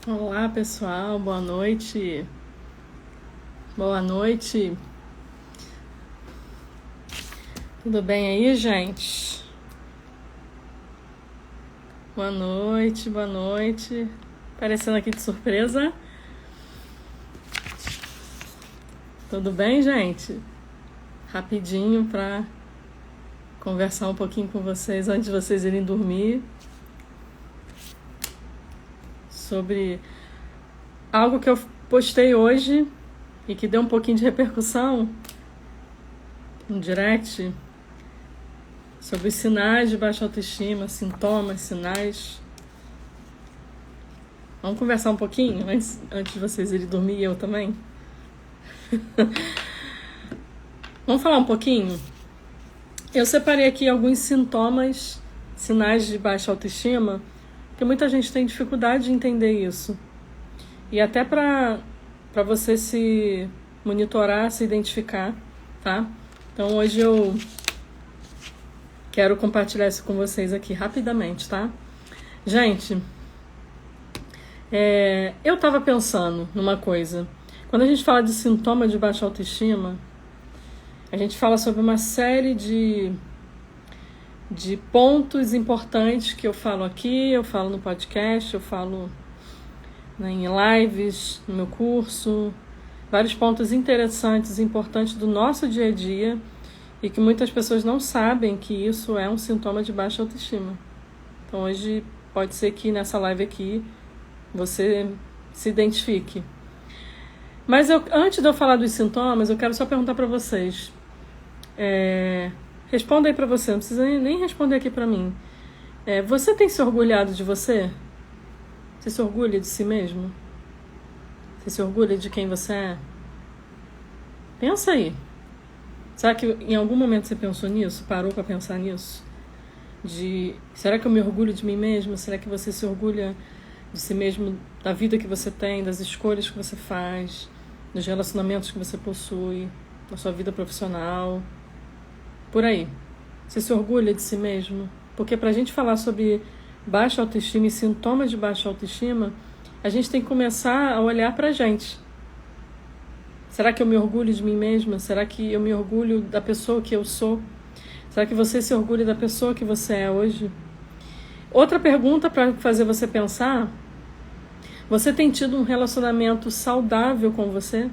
Olá, pessoal, boa noite. Boa noite. Tudo bem aí, gente? Boa noite, boa noite. Aparecendo aqui de surpresa. Tudo bem, gente? Rapidinho para conversar um pouquinho com vocês antes de vocês irem dormir sobre algo que eu postei hoje e que deu um pouquinho de repercussão no direct sobre os sinais de baixa autoestima, sintomas, sinais. Vamos conversar um pouquinho antes de vocês irem dormir e eu também? Vamos falar um pouquinho? Eu separei aqui alguns sintomas, sinais de baixa autoestima, porque muita gente tem dificuldade de entender isso. E até para você se monitorar, se identificar, tá? Então hoje eu quero compartilhar isso com vocês aqui rapidamente, tá? Gente, eu tava pensando numa coisa. Quando a gente fala de sintoma de baixa autoestima, a gente fala sobre uma série de pontos importantes que eu falo aqui, eu falo no podcast, eu falo em lives, no meu curso, vários pontos interessantes, importantes do nosso dia a dia e que muitas pessoas não sabem que isso é um sintoma de baixa autoestima. Então hoje pode ser que nessa live aqui você se identifique. Mas antes de eu falar dos sintomas, eu quero só perguntar para vocês. Responda aí para você, não precisa nem responder aqui para mim. Você tem se orgulhado de você? Você se orgulha de si mesmo? Você se orgulha de quem você é? Pensa aí. Será que em algum momento você pensou nisso? Parou para pensar nisso? Será que eu me orgulho de mim mesmo? Será que você se orgulha de si mesmo, da vida que você tem, das escolhas que você faz, dos relacionamentos que você possui, da sua vida profissional? Por aí. Você se orgulha de si mesmo? Porque pra gente falar sobre baixa autoestima e sintomas de baixa autoestima, a gente tem que começar a olhar pra gente. Será que eu me orgulho de mim mesma? Será que eu me orgulho da pessoa que eu sou? Será que você se orgulha da pessoa que você é hoje? Outra pergunta para fazer você pensar: você tem tido um relacionamento saudável com você?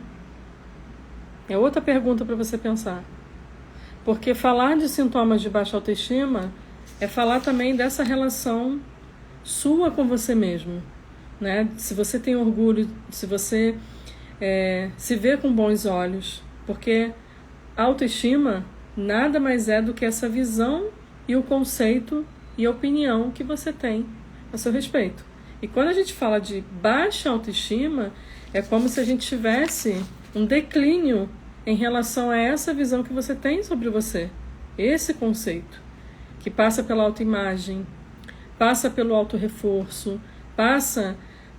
É outra pergunta para você pensar. Porque falar de sintomas de baixa autoestima é falar também dessa relação sua com você mesmo, né? Se você tem orgulho, se você se vê com bons olhos, porque a autoestima nada mais é do que essa visão e o conceito e a opinião que você tem a seu respeito. E quando a gente fala de baixa autoestima, é como se a gente tivesse um declínio em relação a essa visão que você tem sobre você. Esse conceito, que passa pela autoimagem, passa pelo autorreforço, passa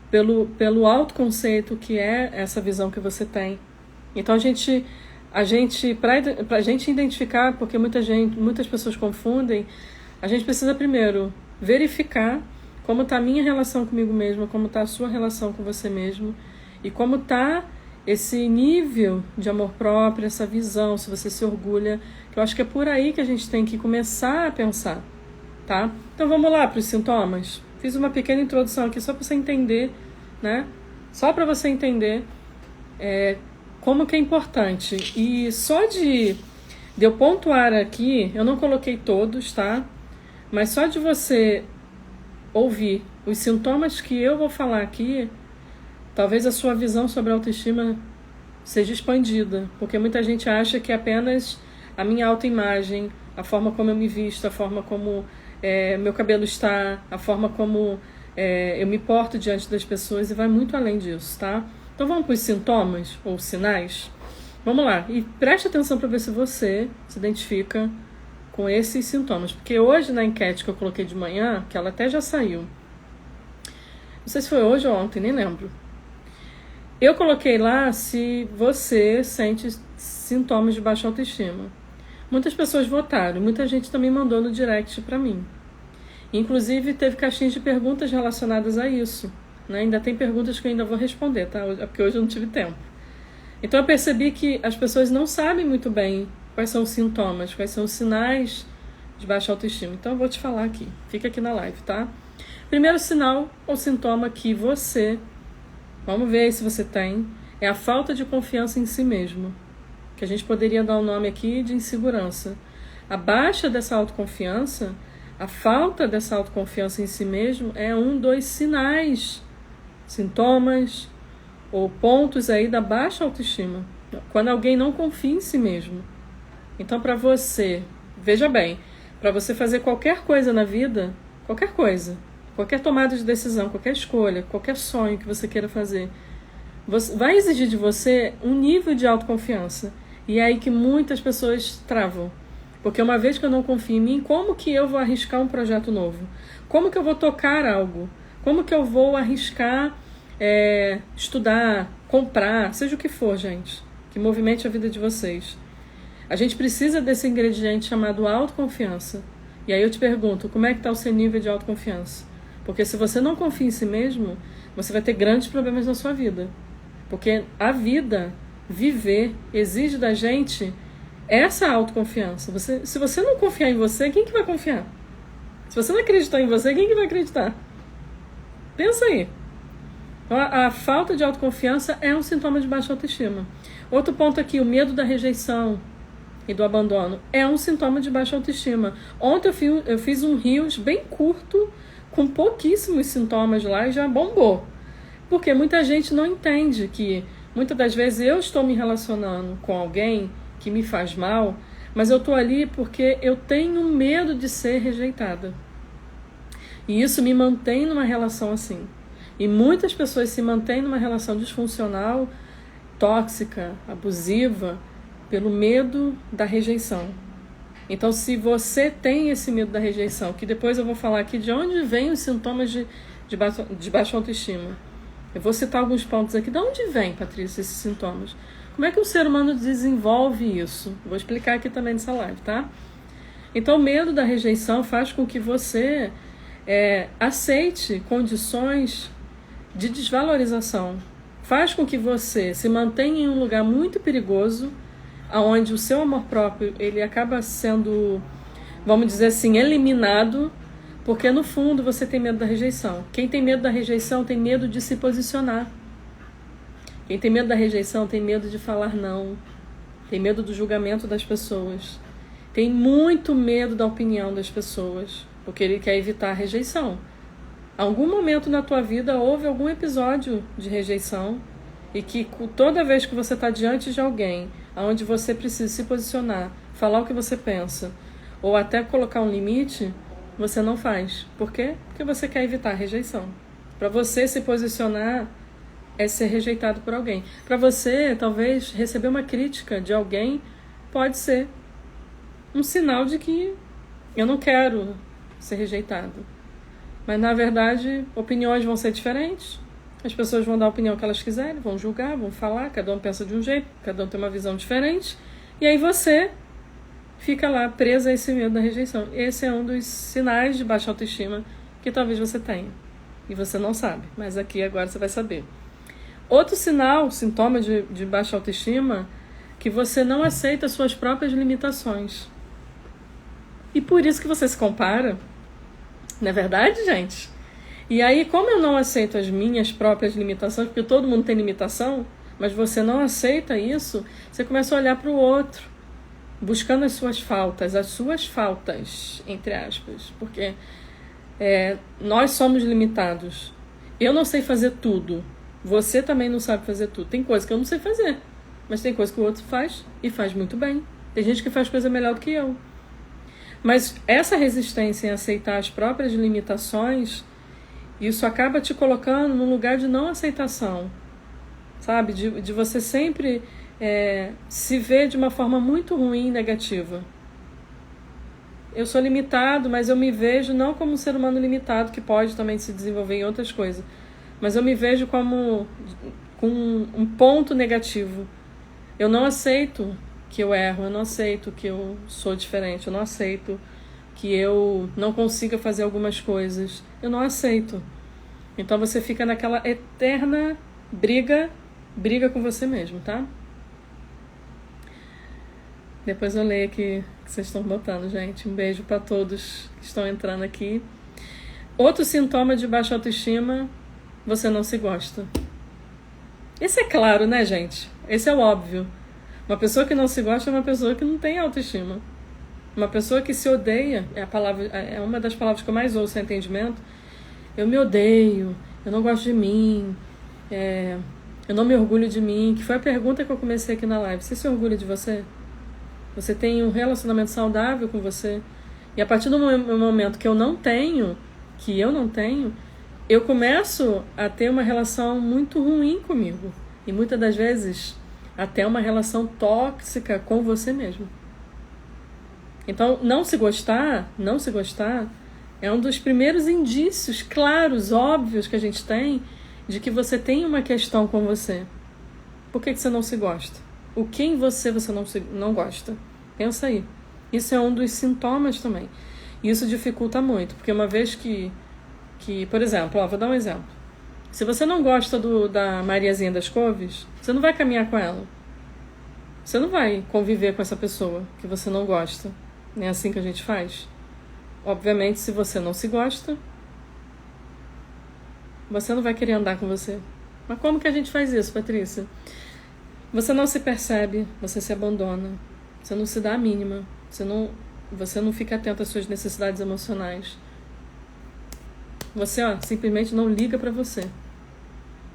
pelo autoconceito, que é essa visão que você tem. Então pra gente identificar, porque muitas pessoas confundem, a gente precisa primeiro verificar como está a minha relação comigo mesma, como está a sua relação com você mesmo e como está esse nível de amor próprio, essa visão, se você se orgulha, que eu acho que é por aí que a gente tem que começar a pensar, tá? Então vamos lá para os sintomas. Fiz uma pequena introdução aqui só para você entender, né? Só para você entender como que é importante. E só de eu pontuar aqui, eu não coloquei todos, tá? Mas só de você ouvir os sintomas que eu vou falar aqui, talvez a sua visão sobre a autoestima seja expandida, porque muita gente acha que é apenas a minha autoimagem, a forma como eu me visto, a forma como meu cabelo está, a forma como eu me porto diante das pessoas, e vai muito além disso, tá? Então vamos para os sintomas ou sinais? Vamos lá, e preste atenção para ver se você se identifica com esses sintomas, porque hoje na enquete que eu coloquei de manhã, que ela até já saiu, não sei se foi hoje ou ontem, nem lembro, eu coloquei lá se você sente sintomas de baixa autoestima. Muitas pessoas votaram, muita gente também mandou no direct para mim. Inclusive teve caixinhas de perguntas relacionadas a isso, né? Ainda tem perguntas que eu ainda vou responder, tá? Porque hoje eu não tive tempo. Então eu percebi que as pessoas não sabem muito bem quais são os sintomas, quais são os sinais de baixa autoestima. Então eu vou te falar aqui. Fica aqui na live, tá? Primeiro sinal ou sintoma que você, vamos ver se você tem, é a falta de confiança em si mesmo. Que a gente poderia dar o nome aqui de insegurança. A baixa dessa autoconfiança, a falta dessa autoconfiança em si mesmo é um dos sinais, sintomas ou pontos aí da baixa autoestima. Quando alguém não confia em si mesmo. Então, para você, veja bem, para você fazer qualquer coisa na vida, qualquer coisa, qualquer tomada de decisão, qualquer escolha, qualquer sonho que você queira fazer, vai exigir de você um nível de autoconfiança. E é aí que muitas pessoas travam. Porque uma vez que eu não confio em mim, como que eu vou arriscar um projeto novo? Como que eu vou tocar algo? Como que eu vou arriscar estudar, comprar, seja o que for, gente, que movimente a vida de vocês? A gente precisa desse ingrediente chamado autoconfiança. E aí eu te pergunto, como é que está o seu nível de autoconfiança? Porque se você não confia em si mesmo, você vai ter grandes problemas na sua vida. Porque a vida, viver, exige da gente essa autoconfiança. Se você não confiar em você, quem que vai confiar? Se você não acreditar em você, quem que vai acreditar? Pensa aí. Então, a falta de autoconfiança é um sintoma de baixa autoestima. Outro ponto aqui, o medo da rejeição e do abandono é um sintoma de baixa autoestima. Ontem eu fiz um Reels bem curto, com pouquíssimos sintomas lá e já bombou. Porque muita gente não entende que muitas das vezes eu estou me relacionando com alguém que me faz mal, mas eu estou ali porque eu tenho medo de ser rejeitada. E isso me mantém numa relação assim. E muitas pessoas se mantêm numa relação disfuncional, tóxica, abusiva, pelo medo da rejeição. Então, se você tem esse medo da rejeição, que depois eu vou falar aqui de onde vem os sintomas de baixa autoestima. Eu vou citar alguns pontos aqui. De onde vem, Patrícia, esses sintomas? Como é que o ser humano desenvolve isso? Vou explicar aqui também nessa live, tá? Então, o medo da rejeição faz com que você aceite condições de desvalorização. Faz com que você se mantenha em um lugar muito perigoso, onde o seu amor próprio ele acaba sendo, vamos dizer assim, eliminado, porque no fundo você tem medo da rejeição. Quem tem medo da rejeição tem medo de se posicionar. Quem tem medo da rejeição tem medo de falar não, tem medo do julgamento das pessoas, tem muito medo da opinião das pessoas, porque ele quer evitar a rejeição. Algum momento na tua vida houve algum episódio de rejeição e que toda vez que você está diante de alguém onde você precisa se posicionar, falar o que você pensa, ou até colocar um limite, você não faz. Por quê? Porque você quer evitar a rejeição. Para você se posicionar é ser rejeitado por alguém. Para você, talvez, receber uma crítica de alguém pode ser um sinal de que eu não quero ser rejeitado. Mas, na verdade, opiniões vão ser diferentes. As pessoas vão dar a opinião que elas quiserem, vão julgar, vão falar, cada um pensa de um jeito, cada um tem uma visão diferente. E aí você fica lá presa a esse medo da rejeição. Esse é um dos sinais de baixa autoestima que talvez você tenha. E você não sabe, mas aqui agora você vai saber. Outro sinal, sintoma de baixa autoestima, que você não aceita suas próprias limitações. E por isso que você se compara. Não é verdade, gente? E aí, como eu não aceito as minhas próprias limitações, porque todo mundo tem limitação, mas você não aceita isso, você começa a olhar para o outro, buscando as suas faltas, entre aspas, porque nós somos limitados. Eu não sei fazer tudo. Você também não sabe fazer tudo. Tem coisa que eu não sei fazer, mas tem coisa que o outro faz e faz muito bem. Tem gente que faz coisa melhor do que eu. Mas essa resistência em aceitar as próprias limitações, isso acaba te colocando num lugar de não aceitação, sabe? De você sempre se ver de uma forma muito ruim e negativa. Eu sou limitado, mas eu me vejo não como um ser humano limitado que pode também se desenvolver em outras coisas, mas eu me vejo como com um ponto negativo. Eu não aceito que eu erro, eu não aceito que eu sou diferente, eu não aceito que eu não consiga fazer algumas coisas. Eu não aceito. Então você fica naquela eterna briga com você mesmo, tá? Depois eu leio aqui o que vocês estão botando, gente. Um beijo para todos que estão entrando aqui. Outro sintoma de baixa autoestima, você não se gosta. Esse é claro, né, gente? Esse é o óbvio. Uma pessoa que não se gosta é uma pessoa que não tem autoestima. Uma pessoa que se odeia, é uma das palavras que eu mais ouço em atendimento. Eu me odeio, eu não gosto de mim, eu não me orgulho de mim. Que foi a pergunta que eu comecei aqui na live. Você se orgulha de você? Você tem um relacionamento saudável com você? E a partir do momento que eu não tenho, eu começo a ter uma relação muito ruim comigo. E muitas das vezes, até uma relação tóxica com você mesmo. Então, não se gostar é um dos primeiros indícios claros, óbvios que a gente tem de que você tem uma questão com você. Por que você não se gosta? O que em você não gosta? Pensa aí. Isso é um dos sintomas também. Isso dificulta muito, porque uma vez que por exemplo, vou dar um exemplo. Se você não gosta da Mariazinha das Couves, você não vai caminhar com ela. Você não vai conviver com essa pessoa que você não gosta. Não é assim que a gente faz? Obviamente, se você não se gosta, você não vai querer andar com você. Mas como que a gente faz isso, Patrícia? Você não se percebe, você se abandona, você não se dá a mínima, você não fica atento às suas necessidades emocionais. Você, simplesmente não liga pra você.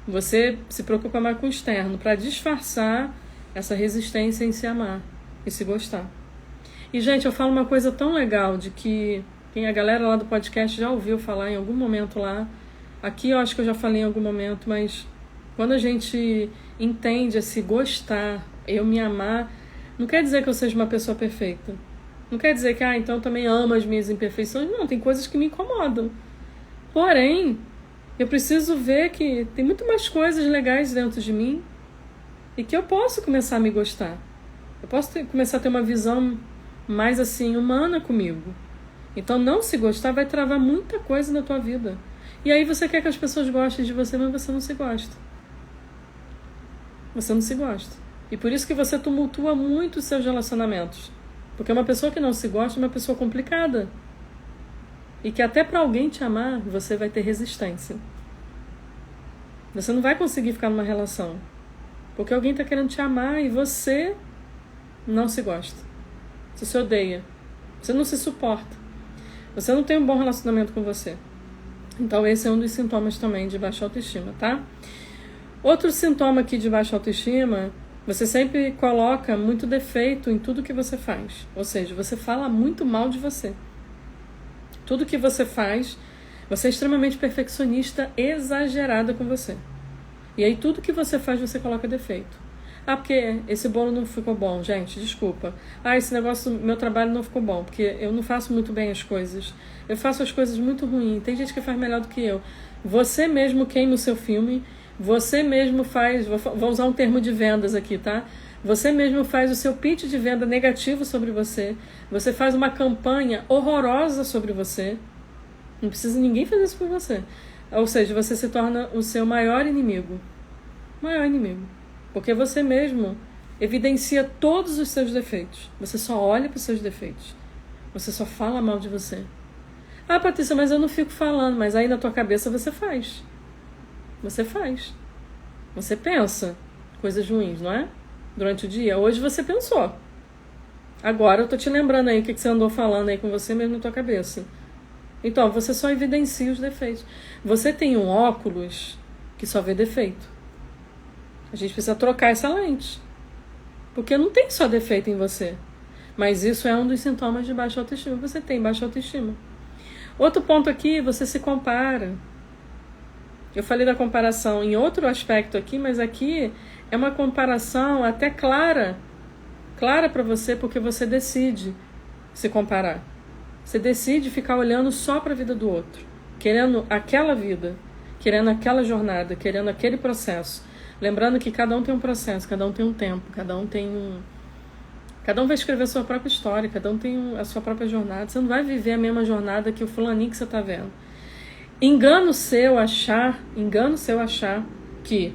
Você se preocupa mais com o externo, para disfarçar essa resistência em se amar e se gostar. E, gente, eu falo uma coisa tão legal de que a galera lá do podcast já ouviu falar em algum momento lá. Aqui eu acho que eu já falei em algum momento, mas quando a gente entende a se gostar, eu me amar, não quer dizer que eu seja uma pessoa perfeita. Não quer dizer que, então eu também amo as minhas imperfeições. Não, tem coisas que me incomodam. Porém, eu preciso ver que tem muito mais coisas legais dentro de mim e que eu posso começar a me gostar. Eu posso começar a ter uma visão mais assim, humana comigo. Então, não se gostar vai travar muita coisa na tua vida. E aí você quer que as pessoas gostem de você, mas você não se gosta. Você não se gosta. E por isso que você tumultua muito os seus relacionamentos. Porque uma pessoa que não se gosta é uma pessoa complicada. E que até para alguém te amar, você vai ter resistência. Você não vai conseguir ficar numa relação. Porque alguém está querendo te amar e você não se gosta. Você se odeia. Você não se suporta. Você não tem um bom relacionamento com você. Então esse é um dos sintomas também de baixa autoestima, tá? Outro sintoma aqui de baixa autoestima, você sempre coloca muito defeito em tudo que você faz. Ou seja, você fala muito mal de você. Tudo que você faz, você é extremamente perfeccionista, exagerada com você. E aí tudo que você faz, você coloca defeito. Porque esse bolo não ficou bom, gente, desculpa. Esse negócio, meu trabalho não ficou bom, porque eu não faço muito bem as coisas. Eu faço as coisas muito ruins. Tem gente que faz melhor do que eu. Você mesmo queima o seu filme, você mesmo faz, vou usar um termo de vendas aqui, tá? Você mesmo faz o seu pitch de venda negativo sobre você. Você faz uma campanha horrorosa sobre você. Não precisa ninguém fazer isso por você. Ou seja, você se torna o seu maior inimigo. Maior inimigo. Porque você mesmo evidencia todos os seus defeitos. Você só olha para os seus defeitos. Você só fala mal de você. Patrícia, mas eu não fico falando. Mas aí na tua cabeça você faz. Você faz. Você pensa coisas ruins, não é? Durante o dia. Hoje você pensou. Agora eu tô te lembrando aí o que você andou falando aí com você mesmo na tua cabeça. Então, você só evidencia os defeitos. Você tem um óculos que só vê defeito. A gente precisa trocar essa lente. Porque não tem só defeito em você. Mas isso é um dos sintomas de baixa autoestima. Você tem baixa autoestima. Outro ponto aqui, você se compara. Eu falei da comparação em outro aspecto aqui, mas aqui é uma comparação até clara. Clara para você, porque você decide se comparar. Você decide ficar olhando só para a vida do outro. Querendo aquela vida. Querendo aquela jornada. Querendo aquele processo. Lembrando que cada um tem um processo, cada um tem um tempo, cada um vai escrever a sua própria história, cada um tem a sua própria jornada. Você não vai viver a mesma jornada que o fulaninho que você está vendo. Engano seu achar que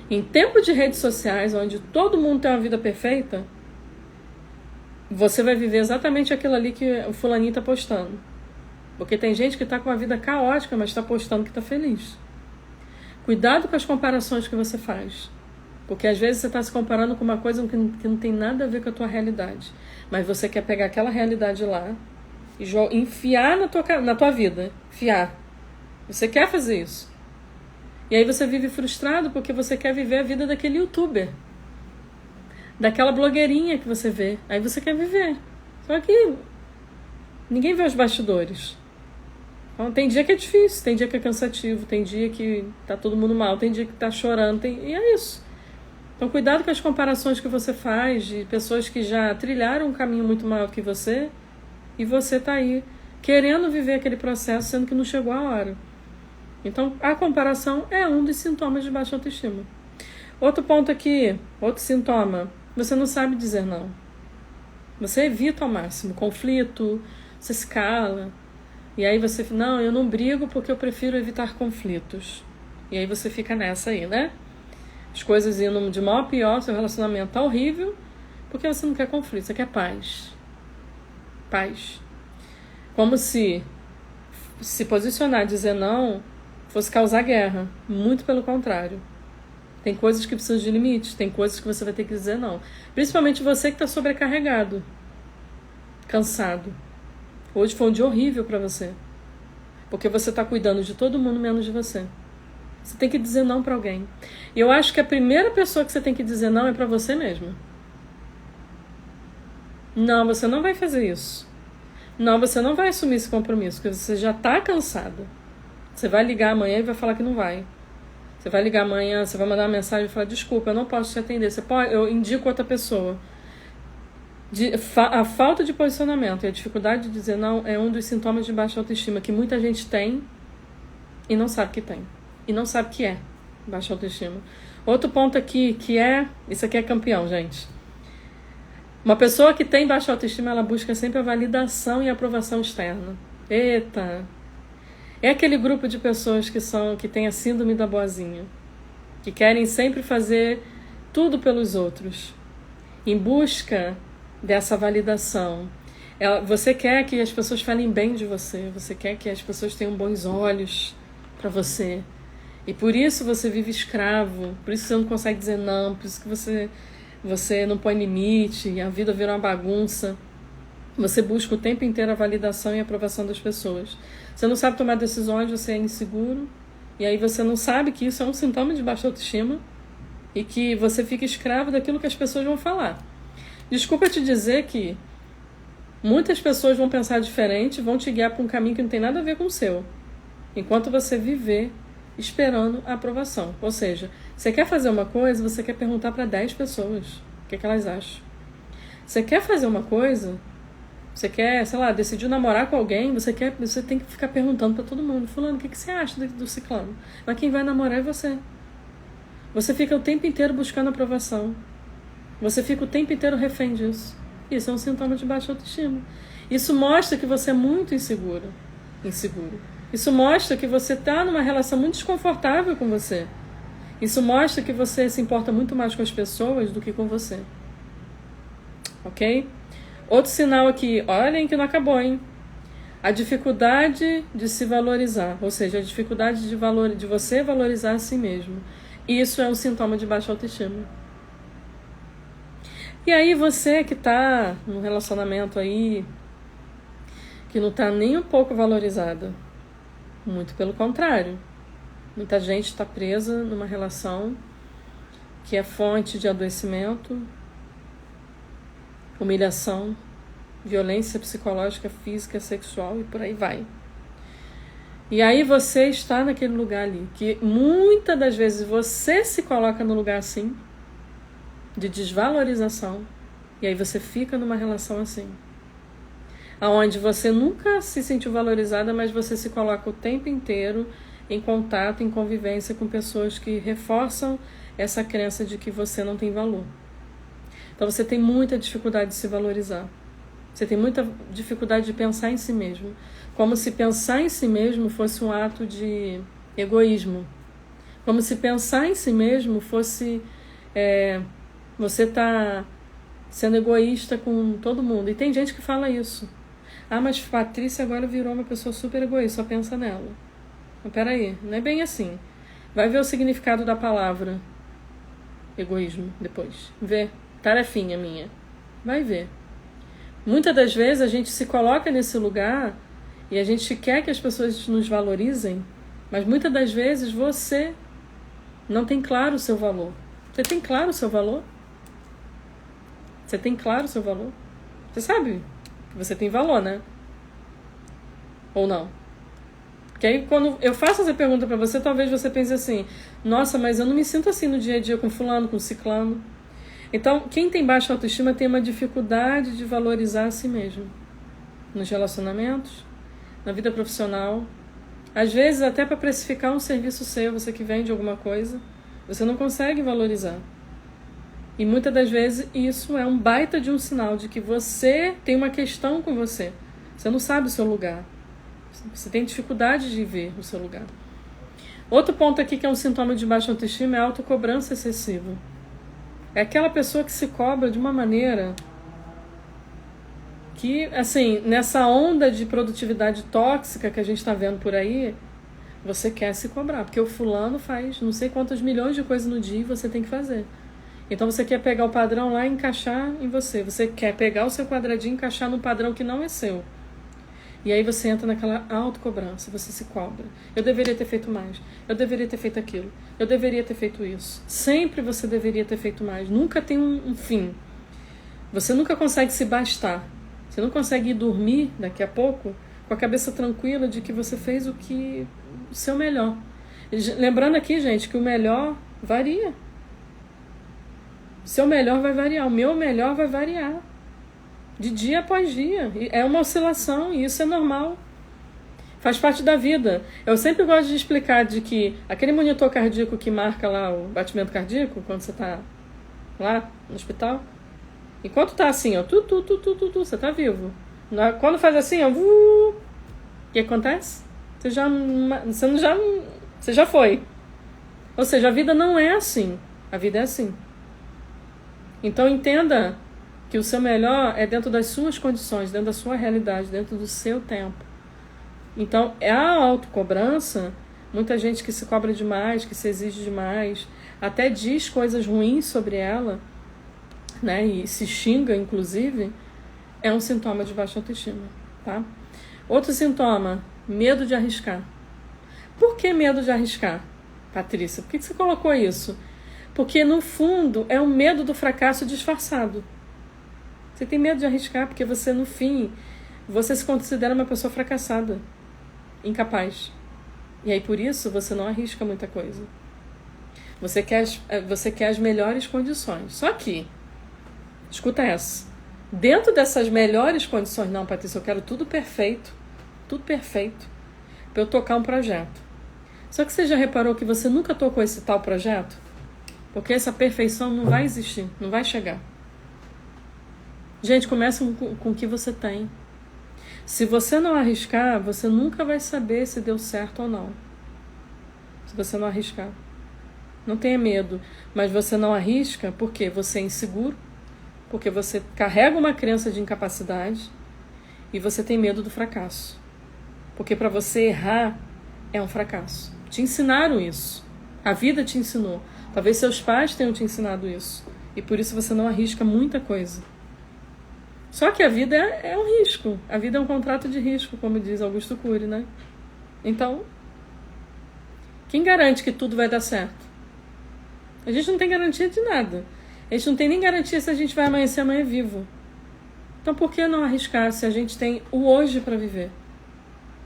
em tempo de redes sociais, onde todo mundo tem uma vida perfeita, você vai viver exatamente aquilo ali que o fulaninho está postando. Porque tem gente que está com uma vida caótica, mas está postando que está feliz. Cuidado com as comparações que você faz. Porque às vezes você está se comparando com uma coisa que não tem nada a ver com a tua realidade. Mas você quer pegar aquela realidade lá e enfiar na tua vida. Enfiar. Você quer fazer isso. E aí você vive frustrado porque você quer viver a vida daquele youtuber. Daquela blogueirinha que você vê. Aí você quer viver. Só que ninguém vê os bastidores. Então, tem dia que é difícil, tem dia que é cansativo, tem dia que tá todo mundo mal, tem dia que tá chorando, e é isso. Então cuidado com as comparações que você faz de pessoas que já trilharam um caminho muito maior que você e você tá aí querendo viver aquele processo, sendo que não chegou a hora. Então a comparação é um dos sintomas de baixa autoestima. Outro ponto aqui, outro sintoma, você não sabe dizer não. Você evita ao máximo conflito, você se cala. E aí você fala, não, eu não brigo porque eu prefiro evitar conflitos. E aí você fica nessa aí, né? As coisas indo de mal a pior, seu relacionamento tá horrível, porque você não quer conflito, você quer paz. Paz. Como se posicionar, dizer não, fosse causar guerra. Muito pelo contrário. Tem coisas que precisam de limites, tem coisas que você vai ter que dizer não. Principalmente você que está sobrecarregado, cansado. Hoje foi um dia horrível para você. Porque você está cuidando de todo mundo menos de você. Você tem que dizer não para alguém. E eu acho que a primeira pessoa que você tem que dizer não é para você mesmo. Não, você não vai fazer isso. Não, você não vai assumir esse compromisso, porque você já está cansado. Você vai ligar amanhã e vai falar que não vai. Você vai ligar amanhã, você vai mandar uma mensagem e falar, desculpa, eu não posso te atender. Você pode, eu indico outra pessoa. A falta de posicionamento e a dificuldade de dizer não é um dos sintomas de baixa autoestima que muita gente tem e não sabe que tem. E não sabe que é baixa autoestima. Outro ponto aqui que isso aqui é campeão, gente. Uma pessoa que tem baixa autoestima, ela busca sempre a validação e a aprovação externa. Eita! É aquele grupo de pessoas que tem a síndrome da boazinha. Que querem sempre fazer tudo pelos outros. Em busca dessa validação. Você quer que as pessoas falem bem de você. Você quer que as pessoas tenham bons olhos para você. E por isso você vive escravo. Por isso você não consegue dizer não. Por isso que você não põe limite. E a vida vira uma bagunça. Você busca o tempo inteiro a validação e a aprovação das pessoas. Você não sabe tomar decisões, você é inseguro. E aí você não sabe que isso é um sintoma de baixa autoestima. E que você fica escravo daquilo que as pessoas vão falar. Desculpa te dizer que muitas pessoas vão pensar diferente, vão te guiar para um caminho que não tem nada a ver com o seu. Enquanto você viver esperando a aprovação. Ou seja, você quer fazer uma coisa, você quer perguntar para 10 pessoas o que elas acham. Você quer fazer uma coisa, você quer, sei lá, decidiu namorar com alguém, você tem que ficar perguntando para todo mundo, fulano, o que você acha do ciclano? Mas quem vai namorar é você. Você fica o tempo inteiro buscando aprovação. Você fica o tempo inteiro refém disso. Isso é um sintoma de baixa autoestima. Isso mostra que você é muito inseguro. Isso mostra que você está numa relação muito desconfortável com você. Isso mostra que você se importa muito mais com as pessoas do que com você. Ok? Outro sinal aqui, olhem que não acabou, hein? A dificuldade de se valorizar. Ou seja, a dificuldade de você valorizar a si mesmo. Isso é um sintoma de baixa autoestima. E aí você que está num relacionamento aí que não está nem um pouco valorizada. Muito pelo contrário. Muita gente está presa numa relação que é fonte de adoecimento, humilhação, violência psicológica, física, sexual e por aí vai. E aí você está naquele lugar ali, que muitas das vezes você se coloca no lugar assim, de desvalorização, e aí você fica numa relação assim, aonde você nunca se sentiu valorizada, mas você se coloca o tempo inteiro em contato, em convivência com pessoas que reforçam essa crença de que você não tem valor. Então você tem muita dificuldade de se valorizar. Você tem muita dificuldade de pensar em si mesmo. Como se pensar em si mesmo fosse um ato de egoísmo. Como se pensar em si mesmo fosse... você tá sendo egoísta com todo mundo. E tem gente que fala isso. Ah, mas Patrícia agora virou uma pessoa super egoísta, só pensa nela. Mas peraí, não é bem assim. Vai ver o significado da palavra egoísmo depois. Vê. Tarefinha minha. Vai ver. Muitas das vezes a gente se coloca nesse lugar e a gente quer que as pessoas nos valorizem, mas muitas das vezes você não tem claro o seu valor. Você tem claro o seu valor? Você tem claro o seu valor? Você sabe que você tem valor, né? Ou não? Porque aí quando eu faço essa pergunta pra você, talvez você pense assim: nossa, mas eu não me sinto assim no dia a dia com fulano, com ciclano. Então, quem tem baixa autoestima tem uma dificuldade de valorizar a si mesmo. Nos relacionamentos, na vida profissional. Às vezes até para precificar um serviço seu, você que vende alguma coisa, você não consegue valorizar. E muitas das vezes isso é um baita de um sinal de que você tem uma questão com você. Você não sabe o seu lugar. Você tem dificuldade de ver o seu lugar. Outro ponto aqui que é um sintoma de baixa autoestima é a autocobrança excessiva. É aquela pessoa que se cobra de uma maneira que, assim, nessa onda de produtividade tóxica que a gente está vendo por aí, você quer se cobrar. Porque o fulano faz não sei quantos milhões de coisas no dia e você tem que fazer. Então você quer pegar o padrão lá e encaixar em você. Você quer pegar o seu quadradinho e encaixar no padrão que não é seu. E aí você entra naquela autocobrança, você se cobra. Eu deveria ter feito mais, eu deveria ter feito aquilo, eu deveria ter feito isso. Sempre você deveria ter feito mais, nunca tem um fim. Você nunca consegue se bastar. Você não consegue ir dormir daqui a pouco com a cabeça tranquila de que você fez o seu melhor. Lembrando aqui, gente, que o melhor varia. O seu melhor vai variar, o meu melhor vai variar. De dia após dia. É uma oscilação e isso é normal. Faz parte da vida. Eu sempre gosto de explicar de que aquele monitor cardíaco que marca lá o batimento cardíaco, quando você está lá no hospital, enquanto está assim, ó, você está vivo. Quando faz assim, ó, o que acontece? Você já foi. Ou seja, a vida não é assim. A vida é assim. Então entenda que o seu melhor é dentro das suas condições, dentro da sua realidade, dentro do seu tempo. Então, a autocobrança, muita gente que se cobra demais, que se exige demais, até diz coisas ruins sobre ela, né, e se xinga, inclusive, é um sintoma de baixa autoestima, tá? Outro sintoma, medo de arriscar. Por que medo de arriscar, Patrícia? Por que você colocou isso? Porque, no fundo, é o medo do fracasso disfarçado. Você tem medo de arriscar porque você, no fim, você se considera uma pessoa fracassada, incapaz. E aí, por isso, você não arrisca muita coisa. Você quer as melhores condições. Só que, escuta essa, dentro dessas melhores condições, não, Patrícia, eu quero tudo perfeito, para eu tocar um projeto. Só que você já reparou que você nunca tocou esse tal projeto? Porque essa perfeição não vai existir, não vai chegar. Gente, começa com o que você tem. Se você não arriscar, você nunca vai saber se deu certo ou não. Se você não arriscar. Não tenha medo, mas você não arrisca porque você é inseguro, porque você carrega uma crença de incapacidade e você tem medo do fracasso. Porque para você errar é um fracasso. Te ensinaram isso. A vida te ensinou. Talvez seus pais tenham te ensinado isso. E por isso você não arrisca muita coisa. Só que a vida é um risco. A vida é um contrato de risco, como diz Augusto Cury, né? Então, quem garante que tudo vai dar certo? A gente não tem garantia de nada. A gente não tem nem garantia se a gente vai amanhecer amanhã vivo. Então, por que não arriscar se a gente tem o hoje para viver?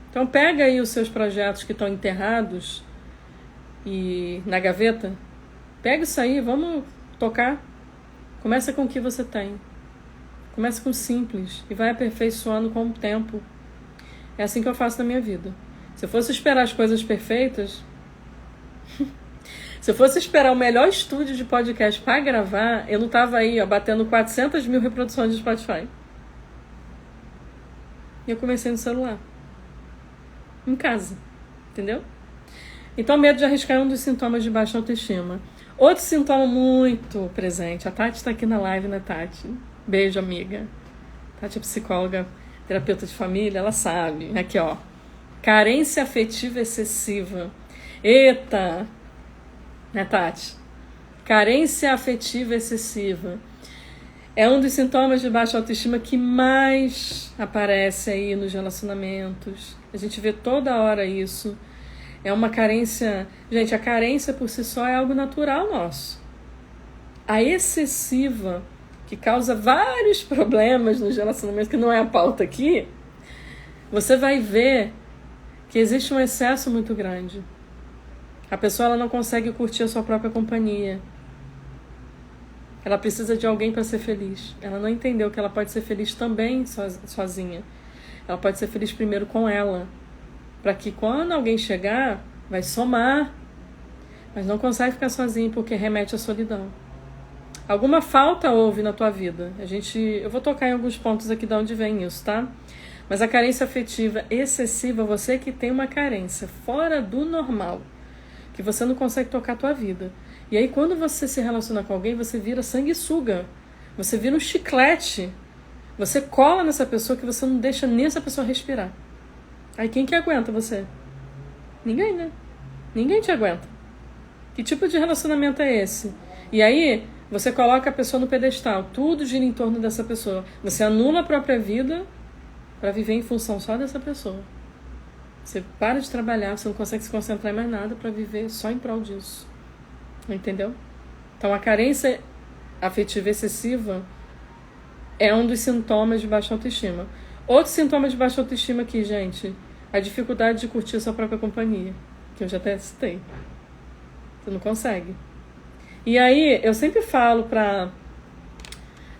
Então, pega aí os seus projetos que estão enterrados e na gaveta. Pega isso aí, vamos tocar. Começa com o que você tem. Começa com o simples e vai aperfeiçoando com o tempo. É assim que eu faço na minha vida. Se eu fosse esperar as coisas perfeitas... Se eu fosse esperar o melhor estúdio de podcast para gravar, eu não tava aí, ó, batendo 400 mil reproduções de Spotify. E eu conversei no celular. Em casa. Entendeu? Então, medo de arriscar é um dos sintomas de baixa autoestima. Outro sintoma muito presente. A Tati está aqui na live, né, Tati? Beijo, amiga. Tati é psicóloga, terapeuta de família, ela sabe. Aqui, ó. Carência afetiva excessiva. Eita! Né, Tati? Carência afetiva excessiva. É um dos sintomas de baixa autoestima que mais aparece aí nos relacionamentos. A gente vê toda hora isso. É uma carência... Gente, a carência por si só é algo natural nosso. A excessiva, que causa vários problemas nos relacionamentos, que não é a pauta aqui, você vai ver que existe um excesso muito grande. A pessoa ela não consegue curtir a sua própria companhia. Ela precisa de alguém para ser feliz. Ela não entendeu que ela pode ser feliz também sozinha. Ela pode ser feliz primeiro com ela. Para que quando alguém chegar, vai somar. Mas não consegue ficar sozinha porque remete à solidão. Alguma falta houve na tua vida. Eu vou tocar em alguns pontos aqui de onde vem isso, tá? Mas a carência afetiva excessiva, você que tem uma carência fora do normal, que você não consegue tocar a tua vida. E aí quando você se relaciona com alguém, você vira sanguessuga. Você vira um chiclete. Você cola nessa pessoa que você não deixa nem essa pessoa respirar. Aí quem que aguenta você? Ninguém, né? Ninguém te aguenta. Que tipo de relacionamento é esse? E aí você coloca a pessoa no pedestal. Tudo gira em torno dessa pessoa. Você anula a própria vida para viver em função só dessa pessoa. Você para de trabalhar, você não consegue se concentrar em mais nada para viver só em prol disso. Entendeu? Então a carência afetiva excessiva é um dos sintomas de baixa autoestima. Outro sintoma de baixa autoestima aqui, gente, a dificuldade de curtir a sua própria companhia, que eu já até citei. Você não consegue. E aí, eu sempre falo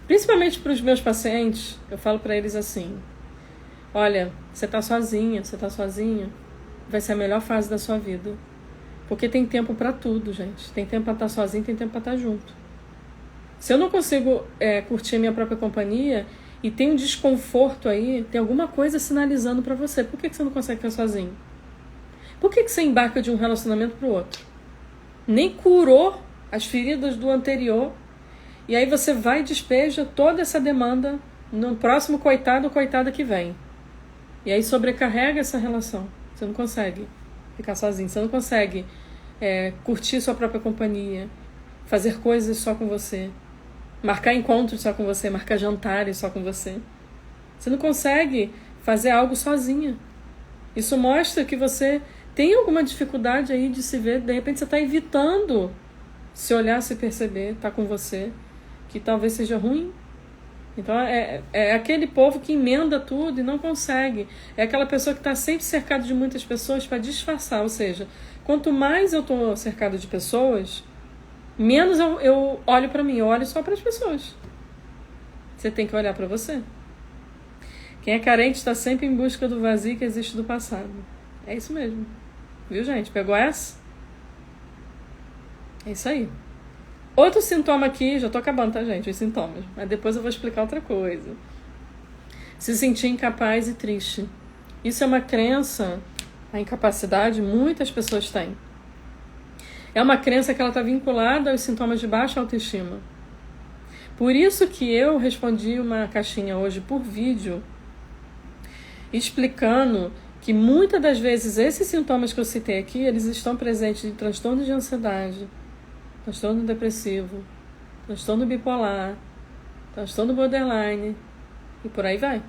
principalmente para os meus pacientes, eu falo para eles assim: olha, você está sozinha, você está sozinho, vai ser a melhor fase da sua vida. Porque tem tempo para tudo, gente. Tem tempo para estar sozinho, tem tempo para estar junto. Se eu não consigo curtir a minha própria companhia e tem um desconforto aí, tem alguma coisa sinalizando para você. Por que você não consegue ficar sozinho? Por que você embarca de um relacionamento para o outro? Nem curou as feridas do anterior. E aí você vai e despeja toda essa demanda no próximo coitado ou coitada que vem. E aí sobrecarrega essa relação. Você não consegue ficar sozinho. Você não consegue curtir sua própria companhia, fazer coisas só com você, marcar encontros só com você, marcar jantares só com você. Você não consegue fazer algo sozinha. Isso mostra que você tem alguma dificuldade aí de se ver. De repente você está evitando se olhar, se perceber, tá com você, que talvez seja ruim. Então é aquele povo que emenda tudo e não consegue. É aquela pessoa que está sempre cercada de muitas pessoas para disfarçar. Ou seja, quanto mais eu estou cercado de pessoas, menos eu olho para mim. Eu olho só para as pessoas. Você tem que olhar para você. Quem é carente está sempre em busca do vazio que existe do passado. É isso mesmo. Viu, gente? Pegou essa? É isso aí. Outro sintoma aqui, já tô acabando, tá, gente? Os sintomas. Mas depois eu vou explicar outra coisa. Se sentir incapaz e triste. Isso é uma crença, a incapacidade, muitas pessoas têm. É uma crença que ela está vinculada aos sintomas de baixa autoestima. Por isso que eu respondi uma caixinha hoje por vídeo, explicando que muitas das vezes esses sintomas que eu citei aqui, eles estão presentes em transtorno de ansiedade, transtorno depressivo, transtorno bipolar, transtorno borderline e por aí vai.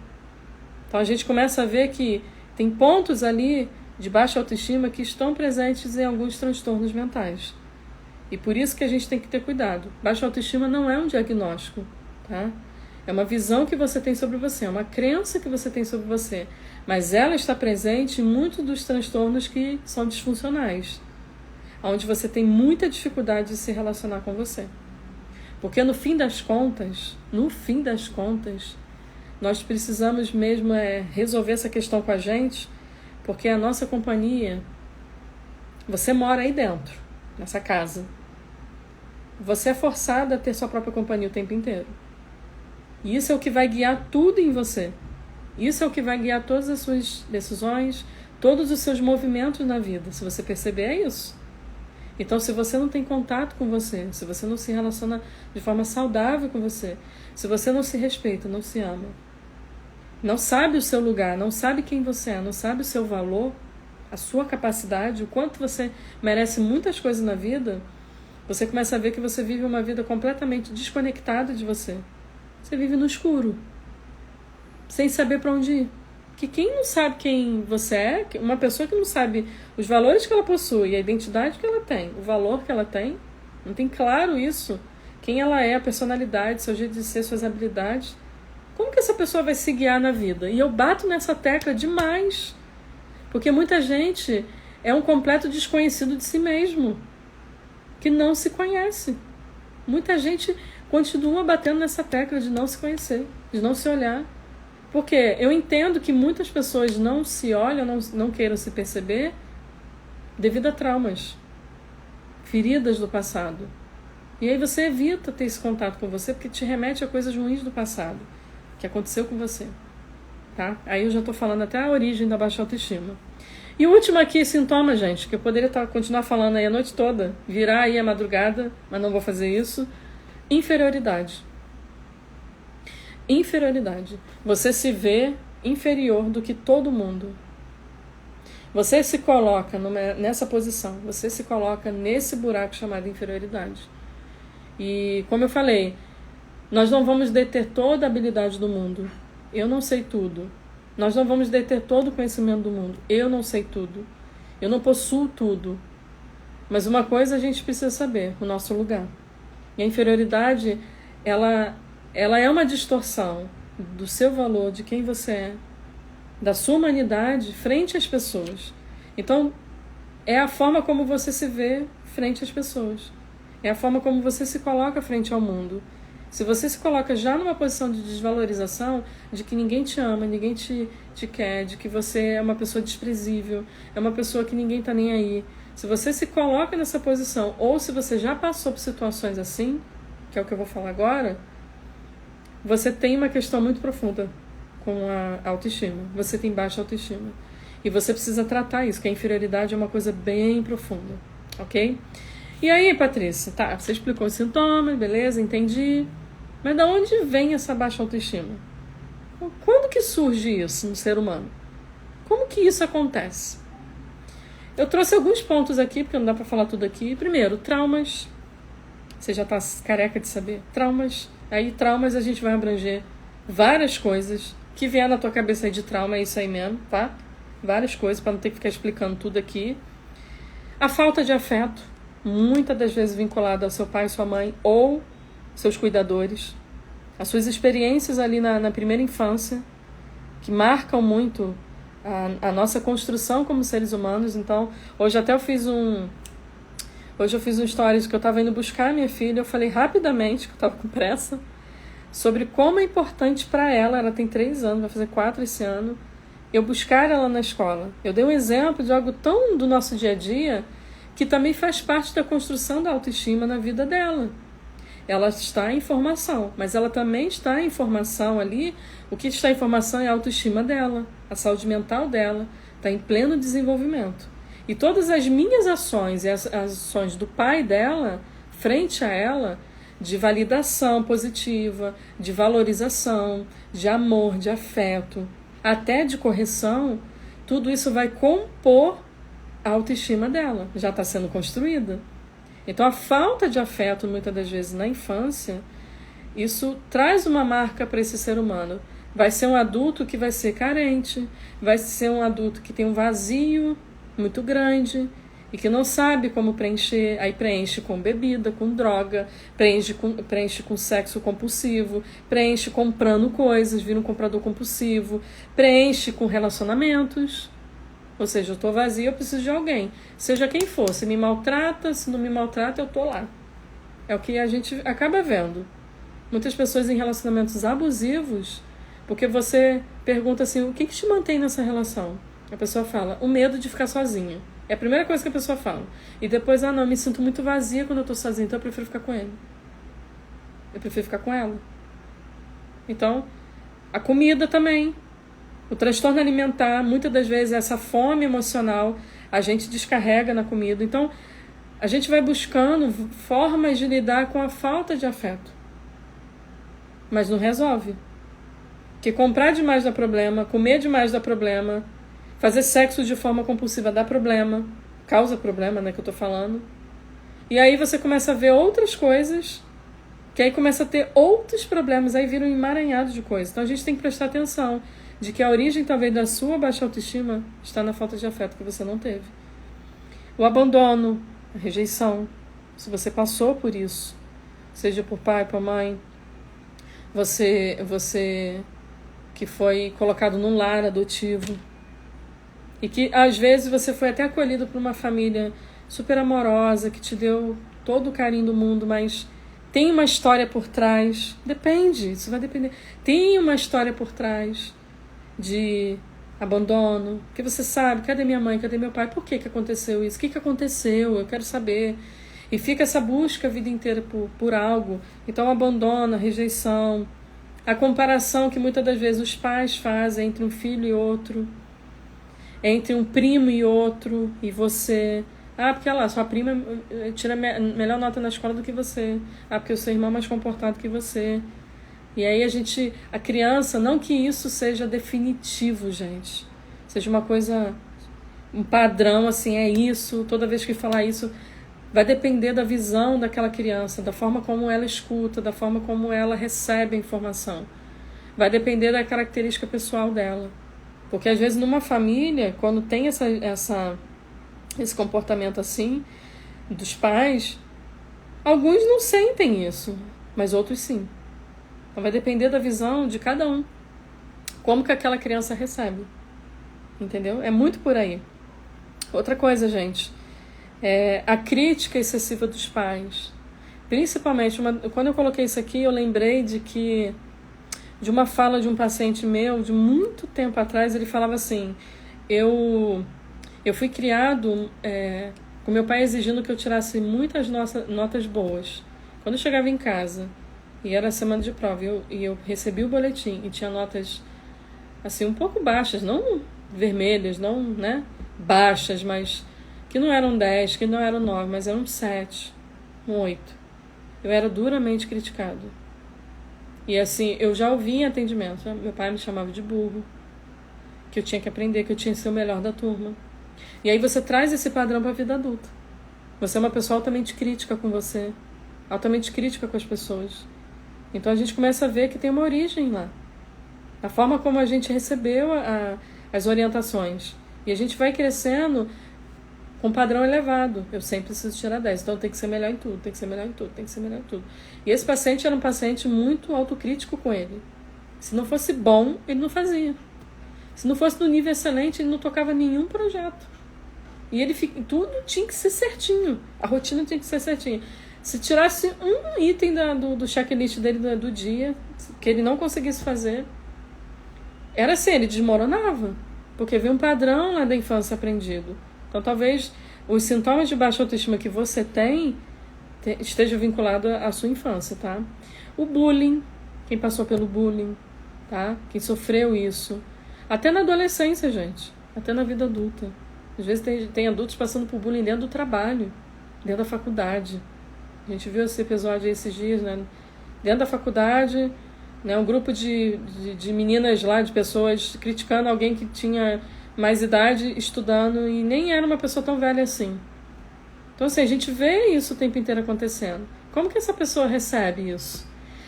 Então a gente começa a ver que tem pontos ali de baixa autoestima que estão presentes em alguns transtornos mentais. E por isso que a gente tem que ter cuidado. Baixa autoestima não é um diagnóstico, tá? É uma visão que você tem sobre você, é uma crença que você tem sobre você. Mas ela está presente em muitos dos transtornos que são disfuncionais, onde você tem muita dificuldade de se relacionar com você. Porque no fim das contas, nós precisamos mesmo resolver essa questão com a gente, porque a nossa companhia, você mora aí dentro, nessa casa. Você é forçado a ter sua própria companhia o tempo inteiro. E isso é o que vai guiar tudo em você. Isso é o que vai guiar todas as suas decisões, todos os seus movimentos na vida. Se você perceber, é isso. Então, se você não tem contato com você, se você não se relaciona de forma saudável com você, se você não se respeita, não se ama, não sabe o seu lugar, não sabe quem você é, não sabe o seu valor, a sua capacidade, o quanto você merece muitas coisas na vida, você começa a ver que você vive uma vida completamente desconectada de você. Você vive no escuro, sem saber para onde ir. Que quem não sabe quem você é, uma pessoa que não sabe os valores que ela possui, a identidade que ela tem, o valor que ela tem, não tem claro isso, quem ela é, a personalidade, seu jeito de ser, suas habilidades, como que essa pessoa vai se guiar na vida? E eu bato nessa tecla demais, porque muita gente é um completo desconhecido de si mesmo, que não se conhece. Muita gente continua batendo nessa tecla de não se conhecer, de não se olhar. Porque eu entendo que muitas pessoas não se olham, não queiram se perceber devido a traumas, feridas do passado. E aí você evita ter esse contato com você porque te remete a coisas ruins do passado, que aconteceu com você. Tá? Aí eu já estou falando até a origem da baixa autoestima. E o último aqui, sintoma, gente, que eu poderia continuar falando aí a noite toda, virar aí a madrugada, mas não vou fazer isso. Inferioridade. Inferioridade. Você se vê inferior do que todo mundo. Você se coloca nessa posição. Você se coloca nesse buraco chamado inferioridade. E, como eu falei, nós não vamos deter toda a habilidade do mundo. Eu não sei tudo. Nós não vamos deter todo o conhecimento do mundo. Eu não sei tudo. Eu não possuo tudo. Mas uma coisa a gente precisa saber, o nosso lugar. E a inferioridade, ela é uma distorção do seu valor, de quem você é, da sua humanidade frente às pessoas. Então, é a forma como você se vê frente às pessoas. É a forma como você se coloca frente ao mundo. Se você se coloca já numa posição de desvalorização, de que ninguém te ama, ninguém te quer, de que você é uma pessoa desprezível, é uma pessoa que ninguém está nem aí. Se você se coloca nessa posição, ou se você já passou por situações assim, que é o que eu vou falar agora, você tem uma questão muito profunda com a autoestima. Você tem baixa autoestima. E você precisa tratar isso, que a inferioridade é uma coisa bem profunda. Ok? E aí, Patrícia? Tá, você explicou os sintomas, beleza, entendi. Mas de onde vem essa baixa autoestima? Quando que surge isso no ser humano? Como que isso acontece? Eu trouxe alguns pontos aqui, porque não dá pra falar tudo aqui. Primeiro, traumas. Você já tá careca de saber. Traumas. Aí, traumas, a gente vai abranger várias coisas. Que vier na tua cabeça aí de trauma, é isso aí mesmo, tá? Várias coisas, para não ter que ficar explicando tudo aqui. A falta de afeto, muitas das vezes vinculada ao seu pai, sua mãe ou seus cuidadores. As suas experiências ali na primeira infância, que marcam muito a nossa construção como seres humanos. Então, hoje eu fiz um stories que eu estava indo buscar a minha filha. Eu falei rapidamente, que eu estava com pressa, sobre como é importante para ela tem 3 anos, vai fazer 4 esse ano, eu buscar ela na escola. Eu dei um exemplo de algo tão do nosso dia a dia, que também faz parte da construção da autoestima na vida dela. Ela está em formação, mas ela também está em formação ali. O que está em formação é a autoestima dela, a saúde mental dela, está em pleno desenvolvimento. E todas as minhas ações e as ações do pai dela, frente a ela, de validação positiva, de valorização, de amor, de afeto, até de correção, tudo isso vai compor a autoestima dela, já está sendo construída. Então, a falta de afeto, muitas das vezes, na infância, isso traz uma marca para esse ser humano. Vai ser um adulto que vai ser carente, vai ser um adulto que tem um vazio muito grande e que não sabe como preencher. Aí preenche com bebida, com droga, preenche com sexo compulsivo, preenche comprando coisas, vira um comprador compulsivo, preenche com relacionamentos. Ou seja, eu estou vazio, eu preciso de alguém. Seja quem for, se me maltrata, se não me maltrata, eu estou lá. É o que a gente acaba vendo. Muitas pessoas em relacionamentos abusivos, porque você pergunta assim, o que te mantém nessa relação? A pessoa fala, o medo de ficar sozinha. É a primeira coisa que a pessoa fala. E depois, não, eu me sinto muito vazia quando eu estou sozinha, então eu prefiro ficar com ele. Eu prefiro ficar com ela. Então, a comida também. O transtorno alimentar, muitas das vezes, essa fome emocional, a gente descarrega na comida. Então, a gente vai buscando formas de lidar com a falta de afeto. Mas não resolve. Porque comprar demais dá problema, comer demais dá problema, fazer sexo de forma compulsiva dá problema, causa problema, né, que eu tô falando. E aí você começa a ver outras coisas, que aí começa a ter outros problemas, aí vira um emaranhado de coisas. Então a gente tem que prestar atenção de que a origem talvez da sua baixa autoestima está na falta de afeto que você não teve. O abandono, a rejeição, se você passou por isso, seja por pai, por mãe, você que foi colocado num lar adotivo e que às vezes você foi até acolhido por uma família super amorosa, que te deu todo o carinho do mundo, mas tem uma história por trás, depende, isso vai depender, tem uma história por trás de abandono, que você sabe, cadê minha mãe, cadê meu pai, por que aconteceu isso, o que aconteceu, eu quero saber, e fica essa busca a vida inteira por algo. Então abandono, a rejeição, a comparação que muitas das vezes os pais fazem entre um filho e outro, entre um primo e outro, e você, porque lá, sua prima tira melhor nota na escola do que você, porque o seu irmão é mais comportado que você. E aí a criança, não que isso seja definitivo, gente, seja uma coisa, um padrão, assim, é isso, toda vez que falar isso, vai depender da visão daquela criança, da forma como ela escuta, da forma como ela recebe a informação. Vai depender da característica pessoal dela. Porque às vezes numa família, quando tem esse comportamento assim, dos pais, alguns não sentem isso, mas outros sim. Então vai depender da visão de cada um. Como que aquela criança recebe. Entendeu? É muito por aí. Outra coisa, gente, a crítica excessiva dos pais. Principalmente, quando eu coloquei isso aqui, eu lembrei de uma fala de um paciente meu, de muito tempo atrás. Ele falava assim, eu fui criado com meu pai exigindo que eu tirasse muitas notas boas. Quando eu chegava em casa, e era semana de prova, e eu recebi o boletim, e tinha notas assim, um pouco baixas, não vermelhas, não, né, baixas, mas que não eram 10, que não eram 9, mas eram 7, 8. Eu era duramente criticado. E assim, eu já ouvi em atendimento, meu pai me chamava de burro, que eu tinha que aprender, que eu tinha que ser o melhor da turma. E aí você traz esse padrão para a vida adulta. Você é uma pessoa altamente crítica com você, altamente crítica com as pessoas. Então a gente começa a ver que tem uma origem lá. A forma como a gente recebeu as orientações. E a gente vai crescendo com um padrão elevado. Eu sempre preciso tirar 10, então tem que ser melhor em tudo, tem que ser melhor em tudo, tem que ser melhor em tudo. E esse paciente era um paciente muito autocrítico com ele. Se não fosse bom, ele não fazia. Se não fosse no nível excelente, ele não tocava nenhum projeto. E tudo tinha que ser certinho. A rotina tinha que ser certinha. Se tirasse um item do checklist dele do dia, que ele não conseguisse fazer, era assim, ele desmoronava. Porque havia um padrão lá da infância aprendido. Então talvez os sintomas de baixa autoestima que você tem esteja vinculado à sua infância, tá? O bullying, quem passou pelo bullying, tá? Quem sofreu isso. Até na adolescência, gente. Até na vida adulta. Às vezes tem adultos passando por bullying dentro do trabalho, dentro da faculdade. A gente viu esse episódio aí esses dias, né? Dentro da faculdade, né? Um grupo de meninas lá, de pessoas criticando alguém que tinha mais idade, estudando, e nem era uma pessoa tão velha assim. Então, assim, a gente vê isso o tempo inteiro acontecendo. Como que essa pessoa recebe isso?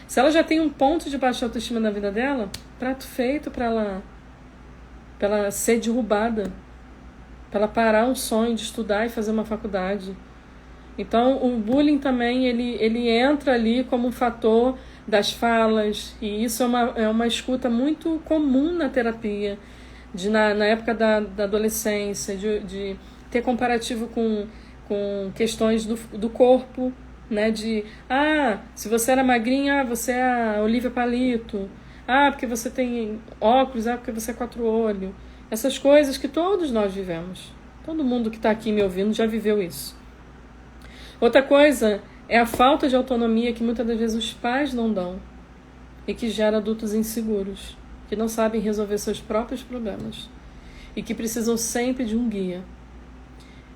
Se ela já tem um ponto de baixa autoestima na vida dela, prato feito para ela ser derrubada, para ela parar um sonho de estudar e fazer uma faculdade. Então, o bullying também, ele entra ali como um fator das falas, e isso é uma escuta muito comum na terapia, na época da adolescência, de ter comparativo com questões do corpo, né? Se você era magrinha, você é a Olivia Palito, porque você tem óculos, porque você é 4 olhos. Essas coisas que todos nós vivemos. Todo mundo que está aqui me ouvindo já viveu isso. Outra coisa é a falta de autonomia que muitas das vezes os pais não dão e que gera adultos inseguros. que não sabem resolver seus próprios problemas e que precisam sempre de um guia.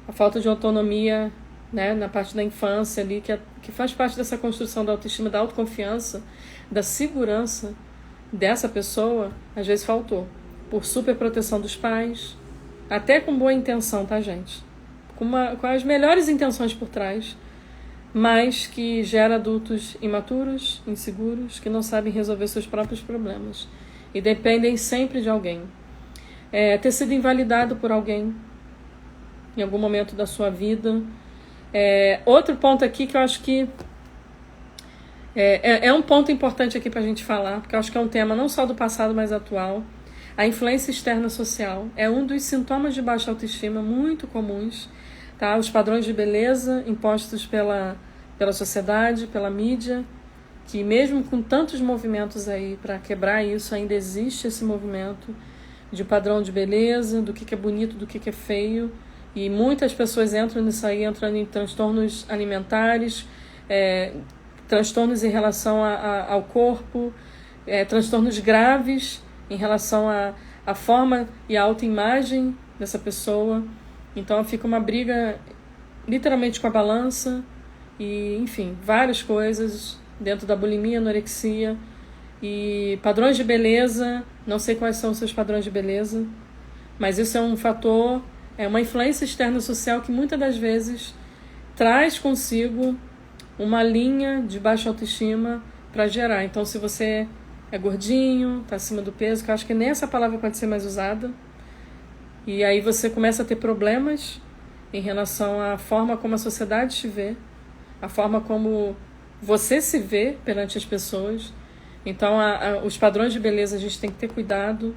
A falta de autonomia, né, na parte da infância ali, que faz parte dessa construção da autoestima, da autoconfiança, da segurança dessa pessoa, às vezes faltou. Por superproteção dos pais, até com boa intenção, tá, gente? Com as melhores intenções por trás, mas que gera adultos imaturos, inseguros, que não sabem resolver seus próprios problemas e dependem sempre de alguém. Ter sido invalidado por alguém em algum momento da sua vida. Outro ponto aqui que eu acho que é um ponto importante aqui para a gente falar, porque eu acho que é um tema não só do passado, mas atual. A influência externa social é um dos sintomas de baixa autoestima muito comuns, tá? Os padrões de beleza impostos pela sociedade, pela mídia, que mesmo com tantos movimentos aí para quebrar isso, ainda existe esse movimento de padrão de beleza, do que é bonito, do que é feio, e muitas pessoas entram nisso aí, entrando em transtornos alimentares, transtornos em relação ao corpo, transtornos graves em relação à forma e à autoimagem dessa pessoa. Então fica uma briga literalmente com a balança e, enfim, várias coisas dentro da bulimia, anorexia e padrões de beleza. Não sei quais são os seus padrões de beleza, mas isso é um fator, é uma influência externa social que muitas das vezes traz consigo uma linha de baixa autoestima para gerar. Então, se você é gordinho, está acima do peso, que eu acho que nem essa palavra pode ser mais usada, e aí você começa a ter problemas em relação à forma como a sociedade te vê, a forma como você se vê perante as pessoas. Então, os padrões de beleza a gente tem que ter cuidado,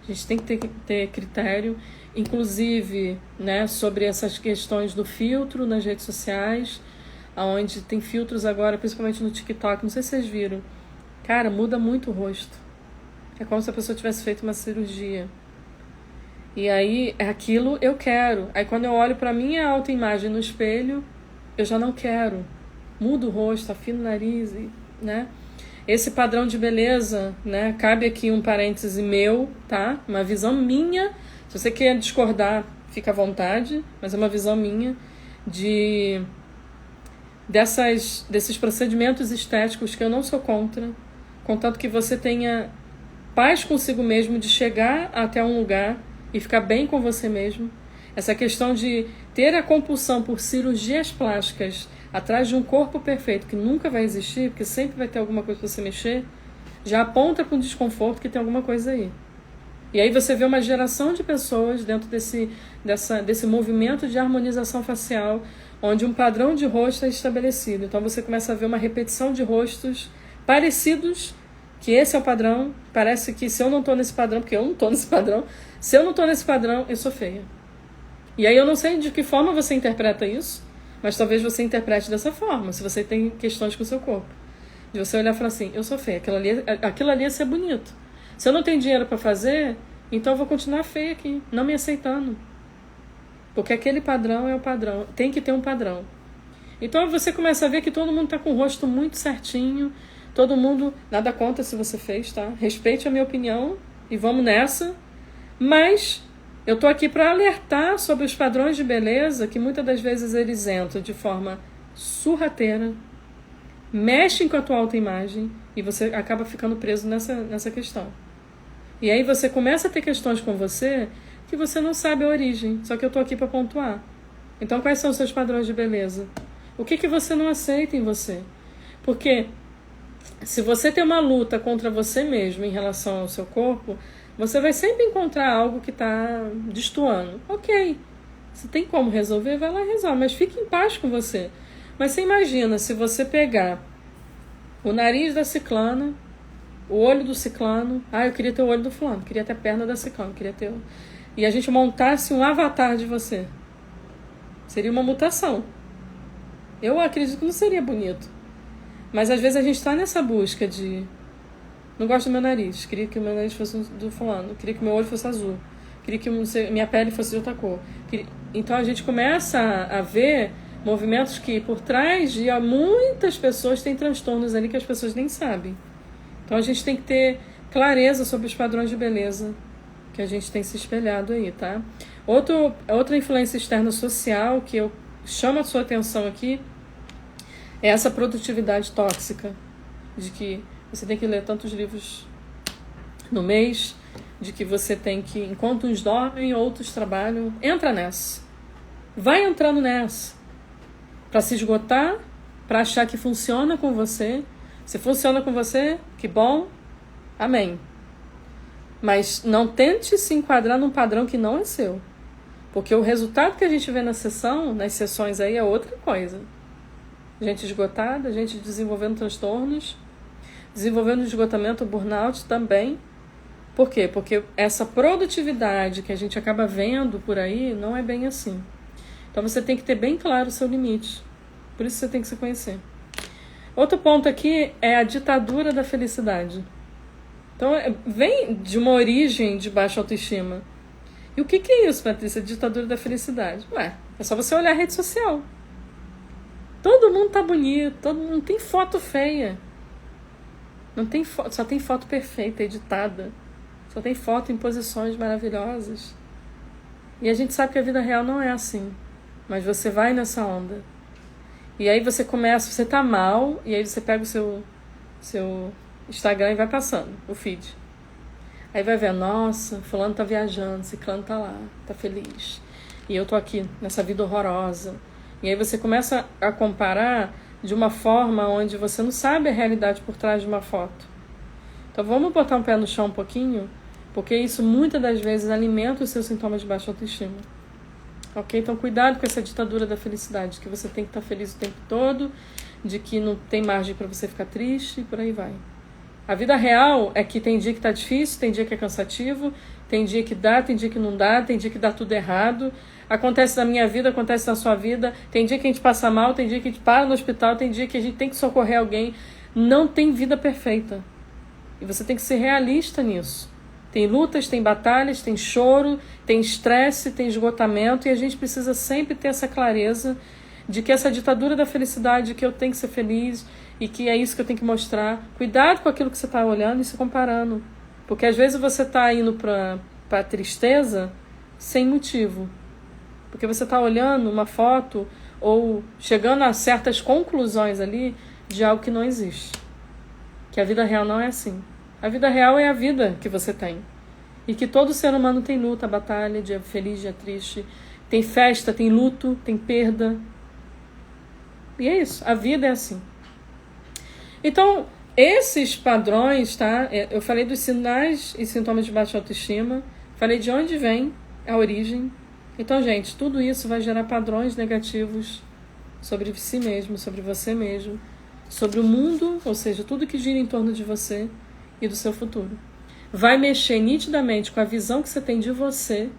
a gente tem que ter critério, inclusive, né, sobre essas questões do filtro nas redes sociais, onde tem filtros agora, principalmente no TikTok, não sei se vocês viram. Cara, muda muito o rosto. É como se a pessoa tivesse feito uma cirurgia. E aí, aquilo eu quero. Aí quando eu olho pra minha autoimagem no espelho, eu já não quero. Mudo o rosto, afino o nariz, né? Esse padrão de beleza, né? Cabe aqui um parêntese meu, tá? Uma visão minha. Se você quer discordar, fica à vontade. Mas é uma visão minha desses procedimentos estéticos que eu não sou contra, contanto que você tenha paz consigo mesmo de chegar até um lugar e ficar bem com você mesmo. Essa questão de ter a compulsão por cirurgias plásticas atrás de um corpo perfeito que nunca vai existir, porque sempre vai ter alguma coisa para você mexer, já aponta para um desconforto que tem alguma coisa aí. E aí você vê uma geração de pessoas dentro desse movimento de harmonização facial, onde um padrão de rosto é estabelecido. Então você começa a ver uma repetição de rostos parecidos, que esse é o padrão. Parece que se eu não estou nesse padrão, porque eu não estou nesse padrão, se eu não estou nesse padrão, eu sou feia. E aí eu não sei de que forma você interpreta isso, mas talvez você interprete dessa forma, se você tem questões com o seu corpo. De você olhar e falar assim, eu sou feia, aquilo ali é ser bonito. Se eu não tenho dinheiro para fazer, então eu vou continuar feia aqui, não me aceitando. Porque aquele padrão é o padrão, tem que ter um padrão. Então você começa a ver que todo mundo está com o rosto muito certinho, todo mundo, nada contra se você fez, tá? Respeite a minha opinião e vamos nessa. Mas eu tô aqui para alertar sobre os padrões de beleza que muitas das vezes eles entram de forma sorrateira, mexem com a tua autoimagem e você acaba ficando preso nessa questão. E aí você começa a ter questões com você que você não sabe a origem, só que eu tô aqui para pontuar. Então quais são os seus padrões de beleza? O que você não aceita em você? Porque se você tem uma luta contra você mesmo em relação ao seu corpo, você vai sempre encontrar algo que está destoando. Ok, se tem como resolver, vai lá e resolve, mas fique em paz com você. Mas você imagina se você pegar o nariz da ciclana, o olho do ciclano, eu queria ter o olho do fulano, queria ter a perna da ciclana, queria ter... E a gente montasse um avatar de você. Seria uma mutação. Eu acredito que não seria bonito. Mas às vezes a gente está nessa busca de... Não gosto do meu nariz. Queria que o meu nariz fosse do fulano. Queria que o meu olho fosse azul. Queria que minha pele fosse de outra cor. Então a gente começa a ver movimentos que por trás de muitas pessoas tem transtornos ali que as pessoas nem sabem. Então a gente tem que ter clareza sobre os padrões de beleza que a gente tem se espelhado aí, tá? Outra influência externa social que eu chamo a sua atenção aqui é essa produtividade tóxica, de que você tem que ler tantos livros no mês, de que você tem que, enquanto uns dormem, outros trabalham. Entra nessa. Vai entrando nessa. Para se esgotar, para achar que funciona com você. Se funciona com você, que bom, amém. Mas não tente se enquadrar num padrão que não é seu. Porque o resultado que a gente vê nas sessões aí é outra coisa. Gente esgotada, gente desenvolvendo transtornos, desenvolvendo esgotamento, burnout também. Por quê? Porque essa produtividade que a gente acaba vendo por aí não é bem assim. Então você tem que ter bem claro o seu limite. Por isso você tem que se conhecer. Outro ponto aqui é a ditadura da felicidade. Então vem de uma origem de baixa autoestima. E o que é isso, Patrícia? Ditadura da felicidade? Ué, é só você olhar a rede social. Todo mundo tá bonito, todo mundo não tem foto feia. Não tem só tem foto perfeita, editada. Só tem foto em posições maravilhosas. E a gente sabe que a vida real não é assim. Mas você vai nessa onda. E aí você começa, você tá mal, e aí você pega o seu Instagram e vai passando o feed. Aí vai ver, nossa, fulano tá viajando, ciclano tá lá, tá feliz. E eu tô aqui nessa vida horrorosa. E aí você começa a comparar de uma forma onde você não sabe a realidade por trás de uma foto. Então vamos botar um pé no chão um pouquinho, porque isso muitas das vezes alimenta os seus sintomas de baixa autoestima. Ok? Então cuidado com essa ditadura da felicidade, que você tem que estar feliz o tempo todo, de que não tem margem para você ficar triste e por aí vai. A vida real é que tem dia que tá difícil, tem dia que é cansativo, tem dia que dá, tem dia que não dá, tem dia que dá tudo errado. Acontece na minha vida, acontece na sua vida. Tem dia que a gente passa mal, tem dia que a gente para no hospital, tem dia que a gente tem que socorrer alguém. Não tem vida perfeita. E você tem que ser realista nisso. Tem lutas, tem batalhas, tem choro, tem estresse, tem esgotamento. E a gente precisa sempre ter essa clareza de que essa ditadura da felicidade, que eu tenho que ser feliz e que é isso que eu tenho que mostrar. Cuidado com aquilo que você está olhando e se comparando. Porque às vezes você está indo para a tristeza sem motivo. Porque você está olhando uma foto ou chegando a certas conclusões ali de algo que não existe. Que a vida real não é assim. A vida real é a vida que você tem. E que todo ser humano tem luta, batalha, dia feliz, dia triste. Tem festa, tem luto, tem perda. E é isso. A vida é assim. Então, esses padrões, tá? Eu falei dos sinais e sintomas de baixa autoestima. Falei de onde vem a origem. Então, gente, tudo isso vai gerar padrões negativos sobre si mesmo, sobre você mesmo, sobre o mundo, ou seja, tudo que gira em torno de você e do seu futuro. Vai mexer nitidamente com a visão que você tem de você,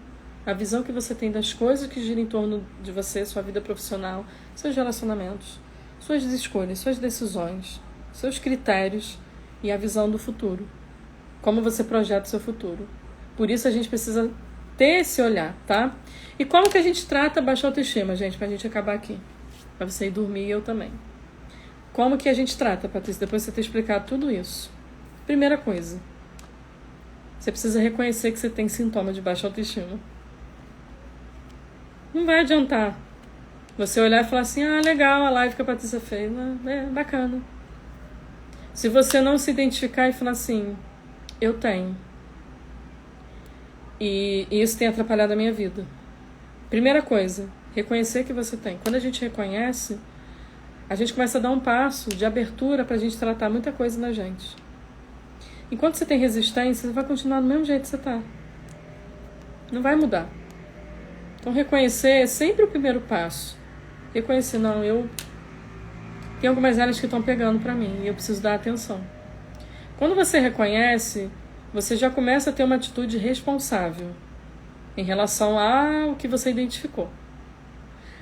a visão que você tem das coisas que giram em torno de você, sua vida profissional, seus relacionamentos, suas escolhas, suas decisões, seus critérios e a visão do futuro. Como você projeta o seu futuro. Por isso a gente precisa ter esse olhar, tá? E como que a gente trata a baixa autoestima, gente, pra gente acabar aqui? Pra você ir dormir e eu também. Como que a gente trata, Patrícia, depois de você ter explicado tudo isso? Primeira coisa, você precisa reconhecer que você tem sintoma de baixa autoestima. Não vai adiantar você olhar e falar assim, ah, legal, a live que a Patrícia fez, é bacana. Se você não se identificar e falar assim, eu tenho. E isso tem atrapalhado a minha vida. Primeira coisa, reconhecer que você tem. Quando a gente reconhece, a gente começa a dar um passo de abertura pra gente tratar muita coisa na gente. Enquanto você tem resistência, você vai continuar do mesmo jeito que você tá. Não vai mudar. Então reconhecer é sempre o primeiro passo. Reconhecer, não, eu tenho algumas áreas que estão pegando pra mim e eu preciso dar atenção. Quando você reconhece, você já começa a ter uma atitude responsável em relação ao que você identificou.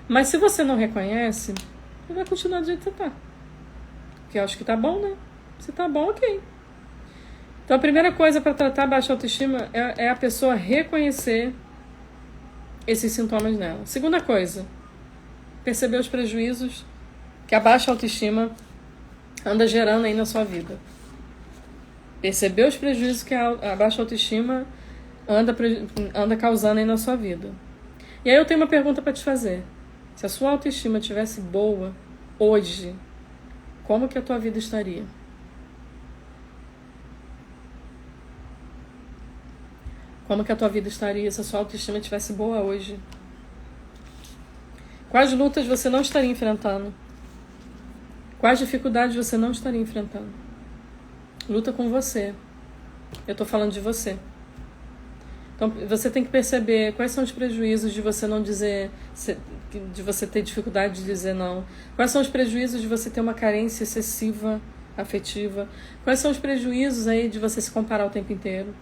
Mas se você não reconhece, você vai continuar do jeito que você tá. Porque eu acho que tá bom, né? Se tá bom, ok. Então a primeira coisa para tratar a baixa autoestima é a pessoa reconhecer esses sintomas nela. Segunda coisa, perceber os prejuízos que a baixa autoestima anda gerando aí na sua vida. Perceber os prejuízos que a baixa autoestima anda causando aí na sua vida. E aí eu tenho uma pergunta para te fazer. Se a sua autoestima estivesse boa hoje, como que a tua vida estaria? Como que a tua vida estaria se a sua autoestima estivesse boa hoje? Quais lutas você não estaria enfrentando? Quais dificuldades você não estaria enfrentando? Luta com você. Eu estou falando de você. Então, você tem que perceber quais são os prejuízos de você não dizer, de você ter dificuldade de dizer não. Quais são os prejuízos de você ter uma carência excessiva, afetiva. Quais são os prejuízos aí de você se comparar o tempo inteiro.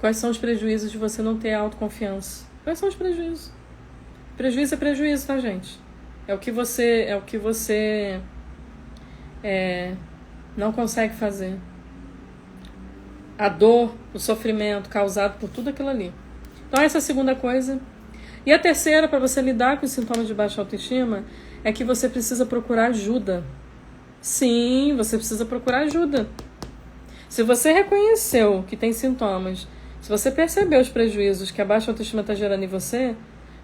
Quais são os prejuízos de você não ter autoconfiança. Quais são os prejuízos? Prejuízo é prejuízo, tá, gente? É o que você não consegue fazer. A dor, o sofrimento causado por tudo aquilo ali. Então essa é a segunda coisa. E a terceira, para você lidar com os sintomas de baixa autoestima, é que você precisa procurar ajuda. Sim, você precisa procurar ajuda. Se você reconheceu que tem sintomas, se você percebeu os prejuízos que a baixa autoestima está gerando em você,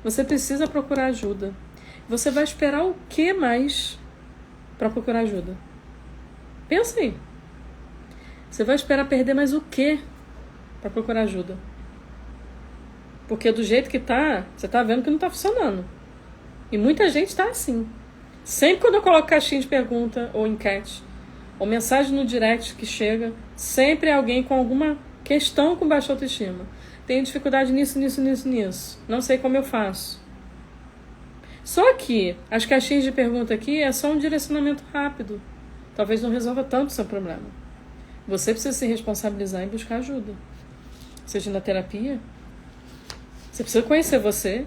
você precisa procurar ajuda. Você vai esperar o que mais para procurar ajuda? Pensa aí. Você vai esperar perder mais o que para procurar ajuda? Porque do jeito que tá, você tá vendo que não tá funcionando. E muita gente tá assim. Sempre quando eu coloco caixinha de pergunta, ou enquete, ou mensagem no direct que chega, sempre é alguém com alguma questão com baixa autoestima. Tenho dificuldade nisso. Não sei como eu faço. Só que as caixinhas de pergunta aqui é só um direcionamento rápido. Talvez não resolva tanto o seu problema. Você precisa se responsabilizar e buscar ajuda. Seja na terapia. Você precisa conhecer você.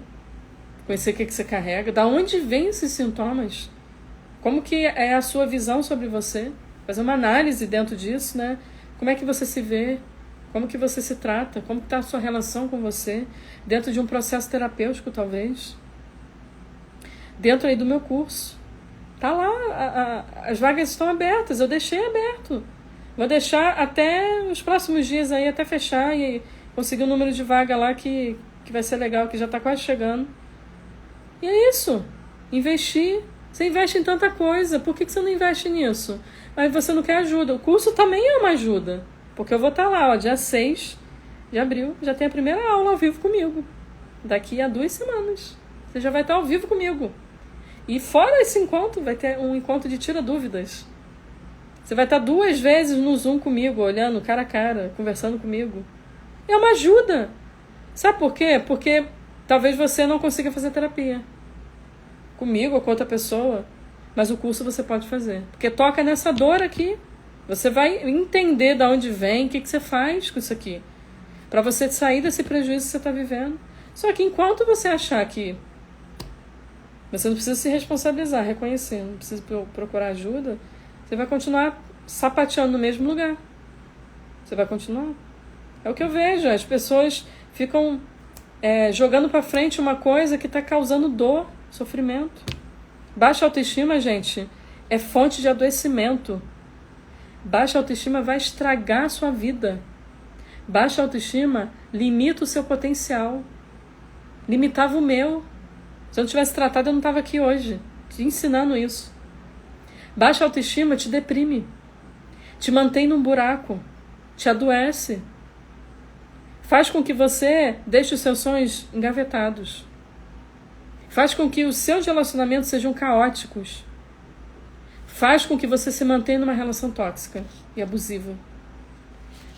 Conhecer o que você carrega. Da onde vêm esses sintomas. Como que é a sua visão sobre você. Fazer uma análise dentro disso, né? Como é que você se vê. Como que você se trata. Como está a sua relação com você. Dentro de um processo terapêutico, talvez. Dentro aí do meu curso. Tá lá. As vagas estão abertas. Eu deixei aberto. Vou deixar até os próximos dias aí, até fechar e conseguir um número de vaga lá que vai ser legal, que já está quase chegando. E é isso. Investir. Você investe em tanta coisa. Por que você não investe nisso? Mas você não quer ajuda. O curso também é uma ajuda. Porque eu vou estar lá, ó, dia 6 de abril, já tem a primeira aula ao vivo comigo. Daqui a 2 semanas. Você já vai estar ao vivo comigo. E fora esse encontro, vai ter um encontro de tira dúvidas. Você vai estar 2 vezes no Zoom comigo, olhando cara a cara, conversando comigo. É uma ajuda. Sabe por quê? Porque talvez você não consiga fazer terapia. Comigo ou com outra pessoa. Mas o curso você pode fazer. Porque toca nessa dor aqui. Você vai entender de onde vem, o que você faz com isso aqui. Para você sair desse prejuízo que você está vivendo. Só que enquanto você achar que você não precisa se responsabilizar, reconhecer, não precisa procurar ajuda, você vai continuar sapateando no mesmo lugar. Você vai continuar. É o que eu vejo. As pessoas ficam jogando para frente uma coisa que está causando dor, sofrimento. Baixa autoestima, gente, é fonte de adoecimento. Baixa autoestima vai estragar a sua vida. Baixa autoestima limita o seu potencial. Limitava o meu. Se eu não tivesse tratado, eu não estava aqui hoje, te ensinando isso. Baixa autoestima te deprime, te mantém num buraco, te adoece, faz com que você deixe os seus sonhos engavetados, faz com que os seus relacionamentos sejam caóticos, faz com que você se mantenha numa relação tóxica e abusiva,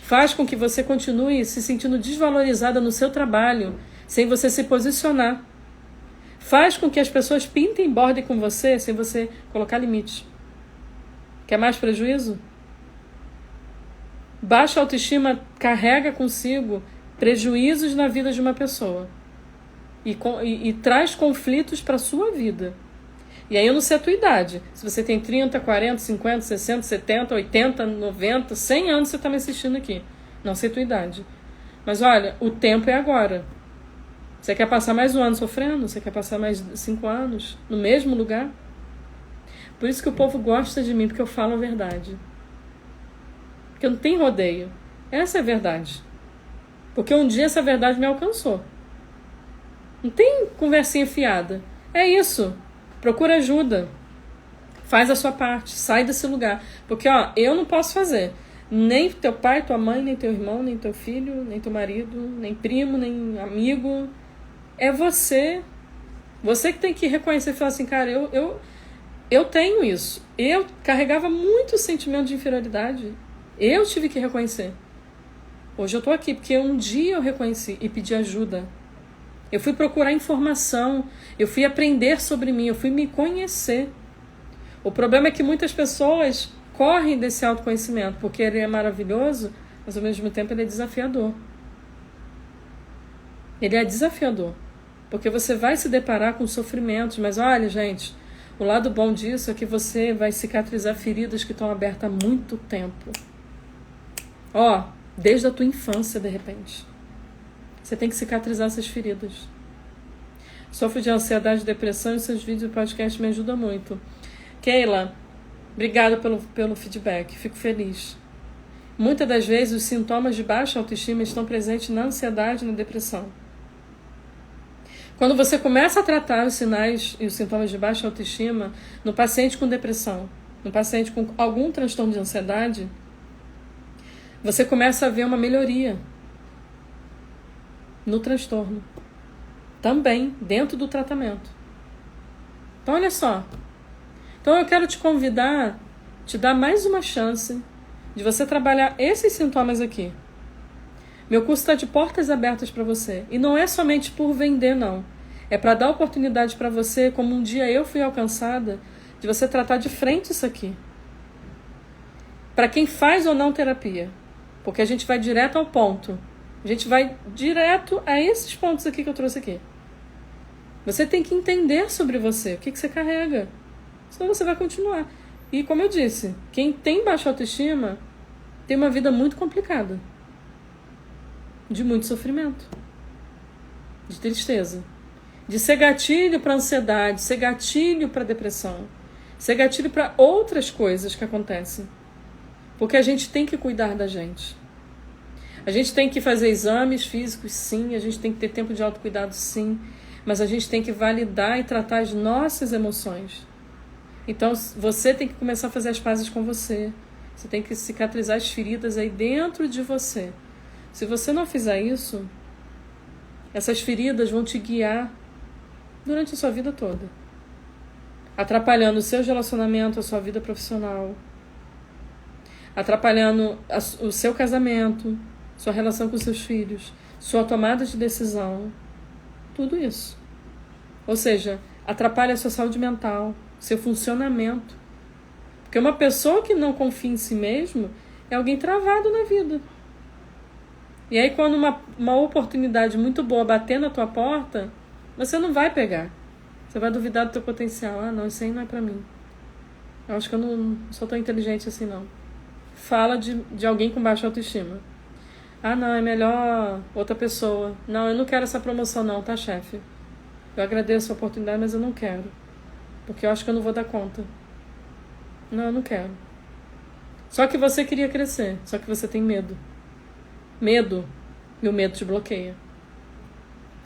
faz com que você continue se sentindo desvalorizada no seu trabalho, sem você se posicionar, faz com que as pessoas pintem bordem com você, sem você colocar limite. Quer mais prejuízo? Baixa autoestima carrega consigo prejuízos na vida de uma pessoa. E traz conflitos para a sua vida. E aí eu não sei a tua idade. Se você tem 30, 40, 50, 60, 70, 80, 90, 100 anos você está me assistindo aqui. Não sei a tua idade. Mas olha, o tempo é agora. Você quer passar mais um ano sofrendo? Você quer passar mais 5 anos no mesmo lugar? Por isso que o povo gosta de mim, porque eu falo a verdade. Porque não tem rodeio. Essa é a verdade. Porque um dia essa verdade me alcançou. Não tem conversinha fiada. É isso. Procura ajuda. Faz a sua parte. Sai desse lugar. Porque, eu não posso fazer. Nem teu pai, tua mãe, nem teu irmão, nem teu filho, nem teu marido, nem primo, nem amigo. É você. Você que tem que reconhecer e falar assim, cara, eu tenho isso. Eu carregava muito sentimento de inferioridade. Eu tive que reconhecer. Hoje eu tô aqui porque um dia eu reconheci e pedi ajuda. Eu fui procurar informação, eu fui aprender sobre mim, eu fui me conhecer. O problema é que muitas pessoas correm desse autoconhecimento, porque ele é maravilhoso, mas ao mesmo tempo ele é desafiador. Ele é desafiador, porque você vai se deparar com sofrimentos, mas olha, gente, o lado bom disso é que você vai cicatrizar feridas que estão abertas há muito tempo. Desde a tua infância, de repente. Você tem que cicatrizar essas feridas. Sofro de ansiedade e depressão e seus vídeos e podcast me ajudam muito. Keila, obrigada pelo feedback, fico feliz. Muitas das vezes os sintomas de baixa autoestima estão presentes na ansiedade e na depressão. Quando você começa a tratar os sinais e os sintomas de baixa autoestima no paciente com depressão, no paciente com algum transtorno de ansiedade, você começa a ver uma melhoria no transtorno. Também dentro do tratamento. Então, olha só. Então, eu quero te convidar, te dar mais uma chance de você trabalhar esses sintomas aqui. Meu curso está de portas abertas para você. E não é somente por vender, não. É para dar oportunidade para você, como um dia eu fui alcançada, de você tratar de frente isso aqui. Para quem faz ou não terapia. Porque a gente vai direto ao ponto. A gente vai direto a esses pontos aqui que eu trouxe aqui. Você tem que entender sobre você, o que você carrega. Senão você vai continuar. E como eu disse, quem tem baixa autoestima tem uma vida muito complicada. De muito sofrimento. De tristeza. De ser gatilho para ansiedade, ser gatilho para depressão. Ser gatilho para outras coisas que acontecem. Porque a gente tem que cuidar da gente. A gente tem que fazer exames físicos, sim. A gente tem que ter tempo de autocuidado, sim. Mas a gente tem que validar e tratar as nossas emoções. Então, você tem que começar a fazer as pazes com você. Você tem que cicatrizar as feridas aí dentro de você. Se você não fizer isso, essas feridas vão te guiar durante a sua vida toda. Atrapalhando os seus relacionamentos, a sua vida profissional. Atrapalhando o seu casamento, sua relação com seus filhos, sua tomada de decisão. Tudo isso. Ou seja, atrapalha a sua saúde mental, seu funcionamento. Porque uma pessoa que não confia em si mesmo é alguém travado na vida. E aí quando uma oportunidade muito boa bater na tua porta, você não vai pegar. Você vai duvidar do teu potencial. Não, isso aí não é pra mim. Eu acho que eu não sou tão inteligente assim, não. Fala de alguém com baixa autoestima. Não, é melhor outra pessoa. Não, eu não quero essa promoção não, tá, chefe? Eu agradeço a oportunidade, mas eu não quero. Porque eu acho que eu não vou dar conta. Não, eu não quero. Só que você queria crescer, só que você tem medo. Medo. E o medo te bloqueia.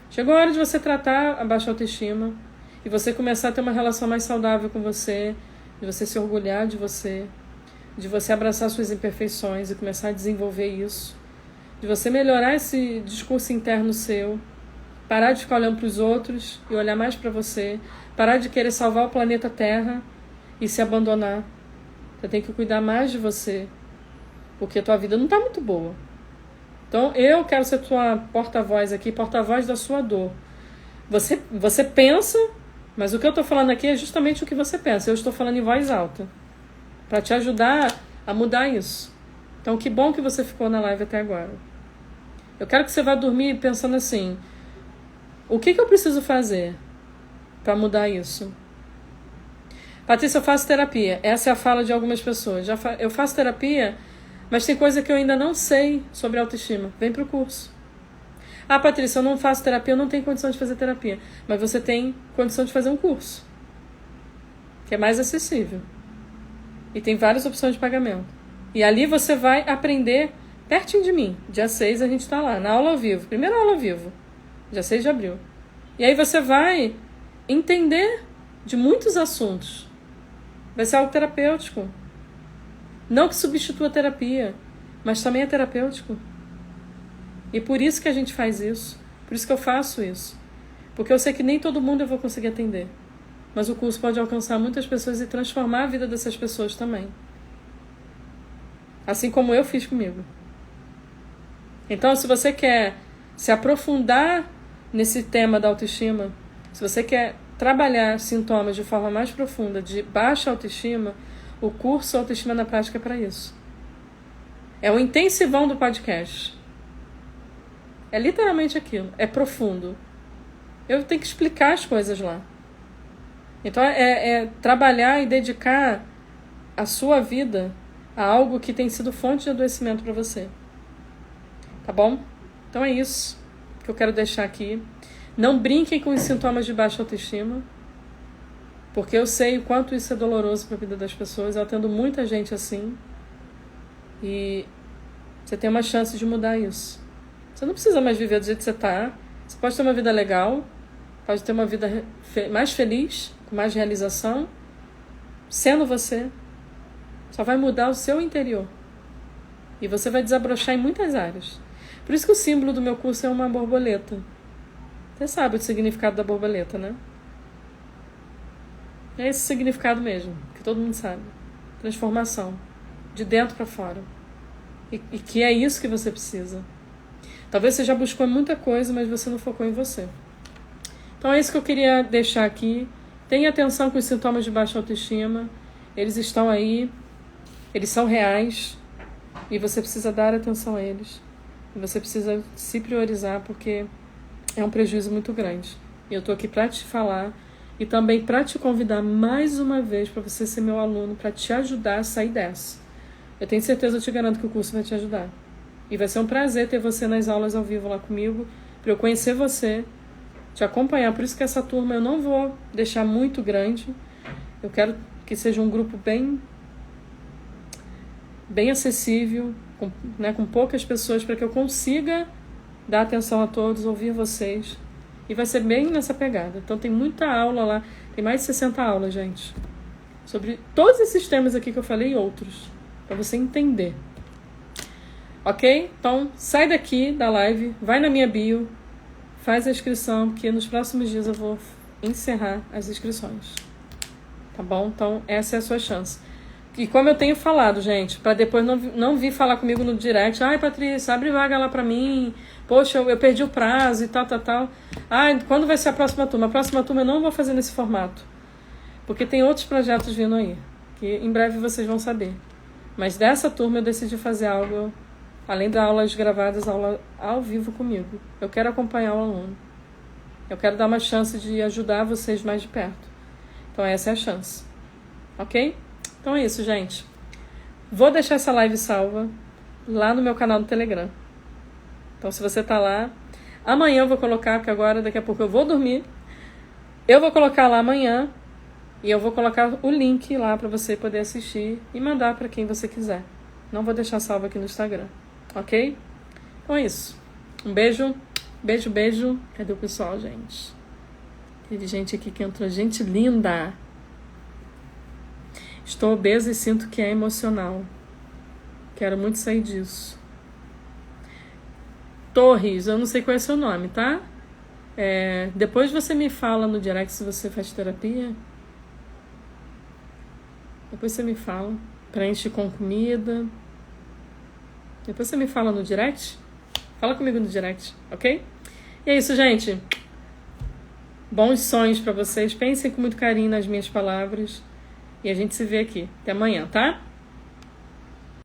Chegou a hora de você tratar a baixa autoestima e você começar a ter uma relação mais saudável com você, de você se orgulhar de você abraçar suas imperfeições e começar a desenvolver isso, de você melhorar esse discurso interno seu, parar de ficar olhando para os outros e olhar mais para você, parar de querer salvar o planeta Terra e se abandonar. Você tem que cuidar mais de você, porque a tua vida não está muito boa. Então, eu quero ser tua porta-voz aqui, porta-voz da sua dor. Você pensa, mas o que eu estou falando aqui é justamente o que você pensa. Eu estou falando em voz alta, para te ajudar a mudar isso. Então, que bom que você ficou na live até agora. Eu quero que você vá dormir pensando assim, o que eu preciso fazer para mudar isso? Patrícia, eu faço terapia. Essa é a fala de algumas pessoas. Eu faço terapia, mas tem coisa que eu ainda não sei sobre autoestima. Vem pro curso. Patrícia, eu não faço terapia, eu não tenho condição de fazer terapia. Mas você tem condição de fazer um curso, que é mais acessível. E tem várias opções de pagamento. E ali você vai aprender pertinho de mim. Dia 6 a gente tá lá, na aula ao vivo. Primeira aula ao vivo. Dia 6 de abril. E aí você vai entender de muitos assuntos. Vai ser algo terapêutico. Não que substitua a terapia, mas também é terapêutico. E por isso que a gente faz isso. Por isso que eu faço isso. Porque eu sei que nem todo mundo eu vou conseguir atender. Mas o curso pode alcançar muitas pessoas e transformar a vida dessas pessoas também. Assim como eu fiz comigo. Então, se você quer se aprofundar nesse tema da autoestima, se você quer trabalhar sintomas de forma mais profunda de baixa autoestima, o curso Autoestima na Prática é para isso. É o intensivão do podcast. É literalmente aquilo. É profundo. Eu tenho que explicar as coisas lá. Então é trabalhar e dedicar a sua vida a algo que tem sido fonte de adoecimento para você. Tá bom? Então é isso que eu quero deixar aqui. Não brinquem com os sintomas de baixa autoestima, porque eu sei o quanto isso é doloroso para a vida das pessoas. Eu atendo muita gente assim. E você tem uma chance de mudar isso. Você não precisa mais viver do jeito que você está. Você pode ter uma vida legal, pode ter uma vida mais feliz, com mais realização, sendo você. Só vai mudar o seu interior. E você vai desabrochar em muitas áreas. Por isso que o símbolo do meu curso é uma borboleta. Você sabe o significado da borboleta, né? É esse significado mesmo, que todo mundo sabe. Transformação. De dentro para fora. E que é isso que você precisa. Talvez você já buscou muita coisa, mas você não focou em você. Então é isso que eu queria deixar aqui. Tenha atenção com os sintomas de baixa autoestima. Eles estão aí. Eles são reais. E você precisa dar atenção a eles. E você precisa se priorizar, porque é um prejuízo muito grande. E eu estou aqui para te falar e também para te convidar mais uma vez para você ser meu aluno, para te ajudar a sair dessa. Eu tenho certeza, eu te garanto que o curso vai te ajudar. E vai ser um prazer ter você nas aulas ao vivo lá comigo, para eu conhecer você, te acompanhar. Por isso que essa turma eu não vou deixar muito grande. Eu quero que seja um grupo bem acessível, com poucas pessoas, para que eu consiga dar atenção a todos, ouvir vocês. E vai ser bem nessa pegada. Então tem muita aula lá, tem mais de 60 aulas, gente, sobre todos esses temas aqui que eu falei e outros, para você entender. Ok? Então sai daqui da live, vai na minha bio, faz a inscrição, porque nos próximos dias eu vou encerrar as inscrições. Tá bom? Então essa é a sua chance. E como eu tenho falado, gente, para depois não vir falar comigo no direct, ai, Patrícia, abre vaga lá para mim, poxa, eu perdi o prazo e tal. Ai, quando vai ser a próxima turma? A próxima turma eu não vou fazer nesse formato, porque tem outros projetos vindo aí, que em breve vocês vão saber. Mas dessa turma eu decidi fazer algo, além das aulas gravadas, aula ao vivo comigo. Eu quero acompanhar o aluno. Eu quero dar uma chance de ajudar vocês mais de perto. Então essa é a chance. Ok? Então é isso, gente. Vou deixar essa live salva lá no meu canal do Telegram. Então, se você tá lá, amanhã eu vou colocar, porque agora, daqui a pouco eu vou dormir. Eu vou colocar lá amanhã e eu vou colocar o link lá para você poder assistir e mandar para quem você quiser. Não vou deixar salvo aqui no Instagram, ok? Então é isso. Um beijo, beijo. Cadê o pessoal, gente? Teve gente aqui que entrou, gente linda. Estou obesa e sinto que é emocional. Quero muito sair disso. Torres, eu não sei qual é o seu nome, tá? Depois você me fala no direct se você faz terapia. Depois você me fala. Preenche com comida. Depois você me fala no direct. Fala comigo no direct, ok? E é isso, gente. Bons sonhos pra vocês. Pensem com muito carinho nas minhas palavras. E a gente se vê aqui. Até amanhã, tá?